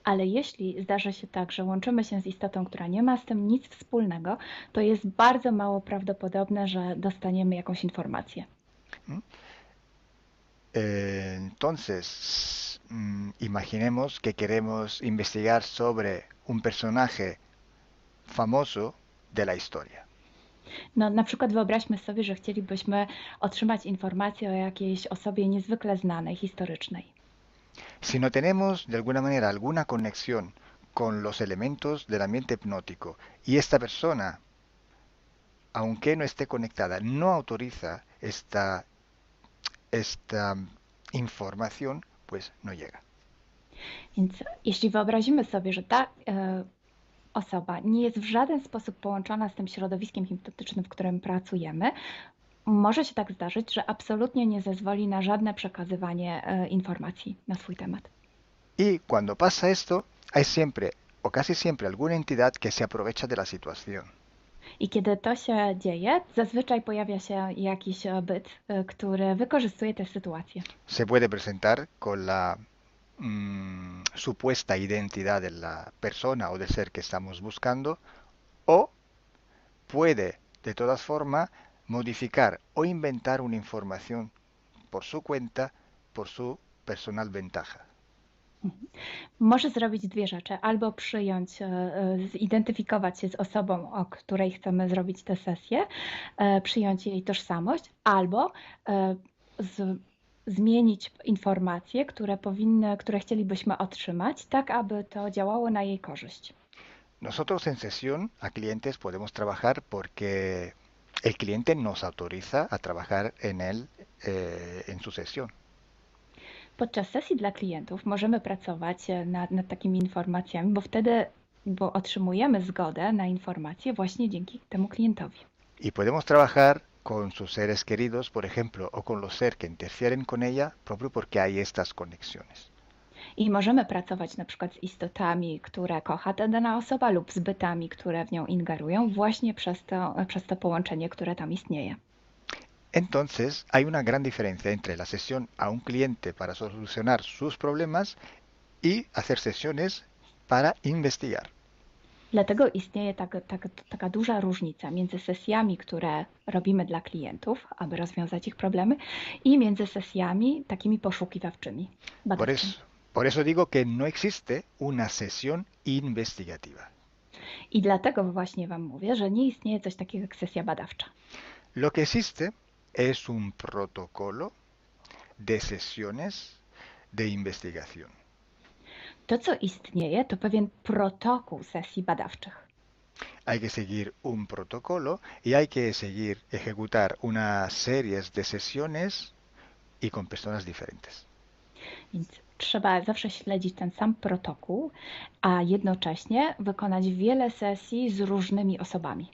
Ale jeśli zdarzy się tak, że łączymy się z istotą, która nie ma z tym nic wspólnego, to jest bardzo mało prawdopodobne, że dostaniemy jakąś informację. Entonces, imaginemos que queremos investigar sobre un personaje famoso de la historia. No, na przykład wyobraźmy sobie, że chcielibyśmy otrzymać informację o jakiejś osobie niezwykle znanej, historycznej. Si no tenemos de alguna manera alguna conexión con los elementos del ambiente hipnótico y esta persona, aunque no esté conectada, no autoriza esta información, pues no llega. Więc jeśli wyobrazimy sobie, że ta osoba nie jest w żaden sposób połączona z tym środowiskiem hipnotycznym, w którym pracujemy, może się tak zdarzyć, że absolutnie nie zezwoli na żadne przekazywanie informacji na swój temat. Y cuando pasa esto, hay siempre o casi siempre alguna entidad que se aprovecha de la situación. I kiedy to się dzieje, zazwyczaj pojawia się jakiś byt, który wykorzystuje tę sytuację. Se puede presentar con la supuesta identidad de la persona o del ser que estamos buscando, o puede de todas formas modificar o inventar una información por su cuenta, por su personal ventaja. Może zrobić dwie rzeczy. Albo przyjąć, zidentyfikować się z osobą, o której chcemy zrobić tę sesję, przyjąć jej tożsamość, albo zmienić informacje, które chcielibyśmy otrzymać, tak aby to działało na jej korzyść. Nosotros en sesión a clientes podemos trabajar porque el cliente nos autoriza a trabajar en él en su sesión. Podczas sesji dla klientów możemy pracować nad takimi informacjami, bo otrzymujemy zgodę na informacje właśnie dzięki temu klientowi. Y podemos trabajar con sus seres queridos, por ejemplo, o con los seres que interfieren con ella, propio porque hay estas conexiones. I możemy pracować na przykład z istotami, które kocha ta dana osoba, lub z bytami, które w nią ingerują, właśnie przez to połączenie, które tam istnieje. Entonces, hay una gran diferencia entre la sesión a un cliente para solucionar sus problemas y hacer sesiones para investigar. Dlatego istnieje taka duża różnica między sesjami, które robimy dla klientów, aby rozwiązać ich problemy, i między sesjami takimi poszukiwawczymi, badawczymi. Por eso digo que no existe una sesión investigativa. I dlatego właśnie Wam mówię, że nie istnieje coś takiego jak sesja badawcza. Lo que existe es un protocolo de sesiones de investigación. To, co istnieje, to pewien protokół sesji badawczych. Hay que seguir un protocolo y hay que ejecutar una serie de sesiones y con personas diferentes. Więc trzeba zawsze śledzić ten sam protokół, a jednocześnie wykonać wiele sesji z różnymi osobami.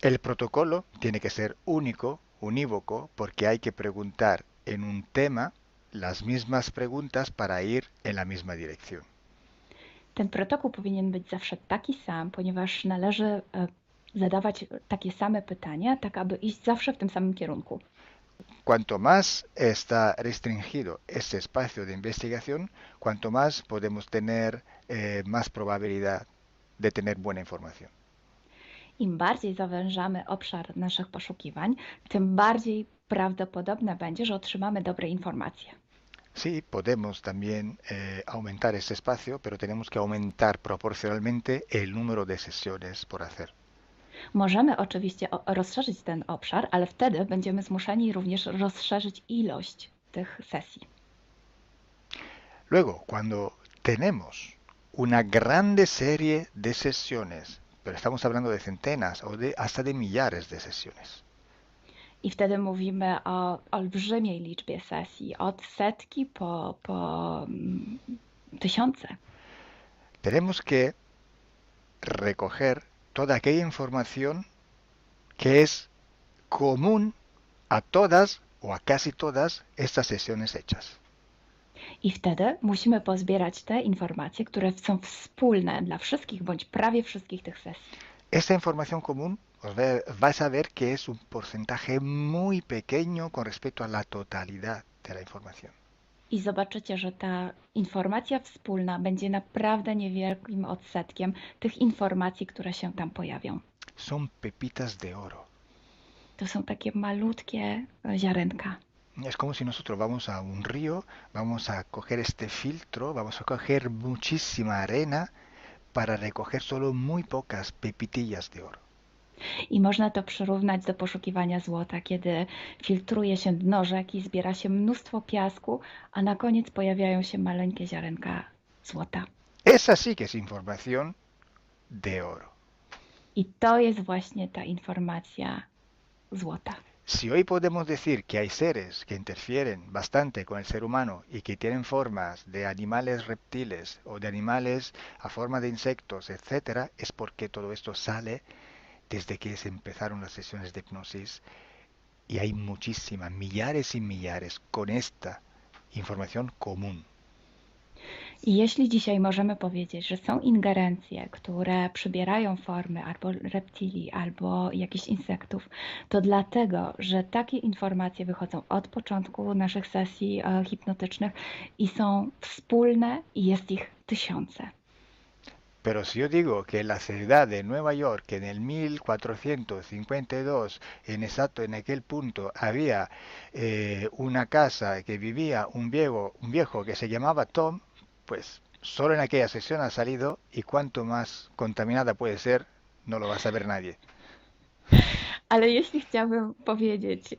El protocolo tiene que ser único, unívoco, porque hay que preguntar en un tema las mismas preguntas para ir en la misma dirección. Ten protokół powinien być zawsze taki sam, ponieważ należy zadawać takie same pytania, tak aby iść zawsze w tym samym kierunku. Cuanto más está restringido este espacio de investigación, cuanto más podemos tener más probabilidad de tener buena información. Im bardziej zawężamy obszar naszych poszukiwań, tym bardziej prawdopodobne będzie, że otrzymamy dobre informacje. Sí, podemos también aumentar este espacio, pero tenemos que aumentar proporcionalmente el número de sesiones por hacer. Możemy oczywiście rozszerzyć ten obszar, ale wtedy będziemy zmuszeni również rozszerzyć ilość tych sesji. Luego, cuando tenemos una grande serie de sesiones, pero estamos hablando de centenas o hasta de millares de sesiones. I wtedy mówimy o olbrzymiej liczbie sesji, od setki po tysiące. Tenemos que recoger toda aquella información que es común a todas o a casi todas estas sesiones hechas. I wtedy musimy pozbierać te informacje, które są wspólne dla wszystkich bądź prawie wszystkich tych sesji. Esta información común vais a ver que es un porcentaje muy pequeño con respecto a la totalidad de la información. I zobaczycie, że ta informacja wspólna będzie naprawdę niewielkim odsetkiem tych informacji, które się tam pojawią. Son pepitas de oro. To są takie malutkie ziarenka. Es como si nosotros vamos a un río, vamos a coger este filtro, vamos a coger muchísima arena para recoger solo muy pocas pepitillas de oro. I można to przyrównać do poszukiwania złota, kiedy filtruje się dno rzeki, zbiera się mnóstwo piasku, a na koniec pojawiają się maleńkie ziarenka złota. Esa sí que es información de oro. I to jest właśnie ta informacja złota. Si hoy podemos decir que hay seres que interfieren bastante con el ser humano y que tienen formas de animales reptiles o de animales a forma de insectos, etc., es porque todo esto sale desde que se empezaron las sesiones de hipnosis y hay muchísimas, millares y millares con esta información común. I jeśli dzisiaj możemy powiedzieć, że są ingerencje, które przybierają formy albo reptilii, albo jakichś insektów, to dlatego, że takie informacje wychodzą od początku naszych sesji hipnotycznych i są wspólne i jest ich tysiące. Pero si yo digo que en la ciudad de Nueva York, en el 1452, en aquel punto, había una casa que vivía un viejo que se llamaba Tom, pues solo en aquella sesión ha salido, y cuanto más contaminada puede ser, no lo va a saber nadie. Ale jeśli chciałbym powiedzieć,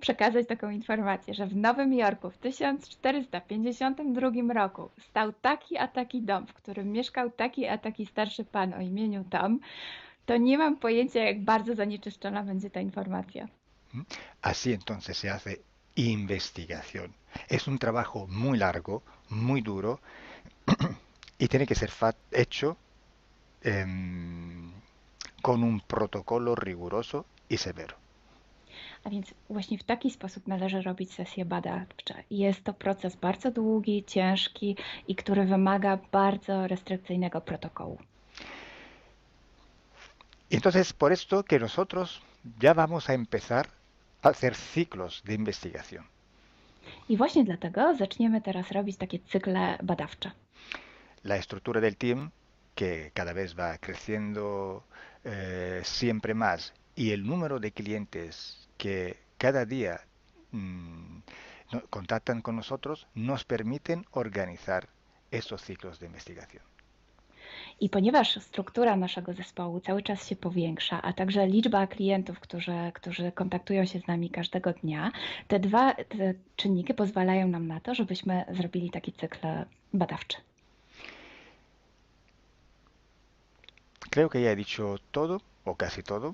przekazać taką informację, że w Nowym Jorku w 1452 roku stał taki a taki dom, w którym mieszkał taki a taki starszy pan o imieniu Tom, to nie mam pojęcia, jak bardzo zanieczyszczona będzie ta informacja. Así entonces se hace investigación. Es un trabajo muy largo, muy duro, y tiene que ser hecho con un protocolo riguroso y severo. A więc właśnie w taki sposób należy robić sesje badawcze. Jest to proces bardzo długi, ciężki i który wymaga bardzo restrykcyjnego protokołu. Y entonces por esto que nosotros ya vamos a empezar a hacer ciclos de investigación. I właśnie dlatego zaczniemy teraz robić takie cykle badawcze. La estructura del team, que cada vez va creciendo siempre más, y el número de clientes que cada día contactan con nosotros, nos permiten organizar estos ciclos de investigación. I ponieważ struktura naszego zespołu cały czas się powiększa, a także liczba klientów, którzy kontaktują się z nami każdego dnia, te czynniki pozwalają nam na to, żebyśmy zrobili taki cykl badawczy. Creo que ya he dicho todo, o casi todo.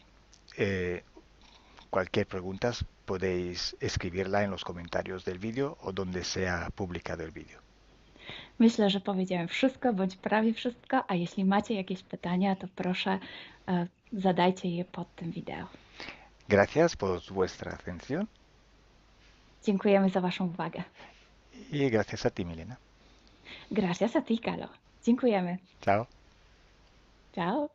Cualquier pregunta podéis escribirla en los comentarios del vídeo o donde sea publicado el vídeo. Myślę, że powiedziałem wszystko, bądź prawie wszystko, a jeśli macie jakieś pytania, to proszę zadajcie je pod tym wideo. Gracias por vuestra atención. Dziękujemy za Waszą uwagę. Y gracias a ti, Milena. Gracias a ti, Kalo. Dziękujemy. Chao. Ciao.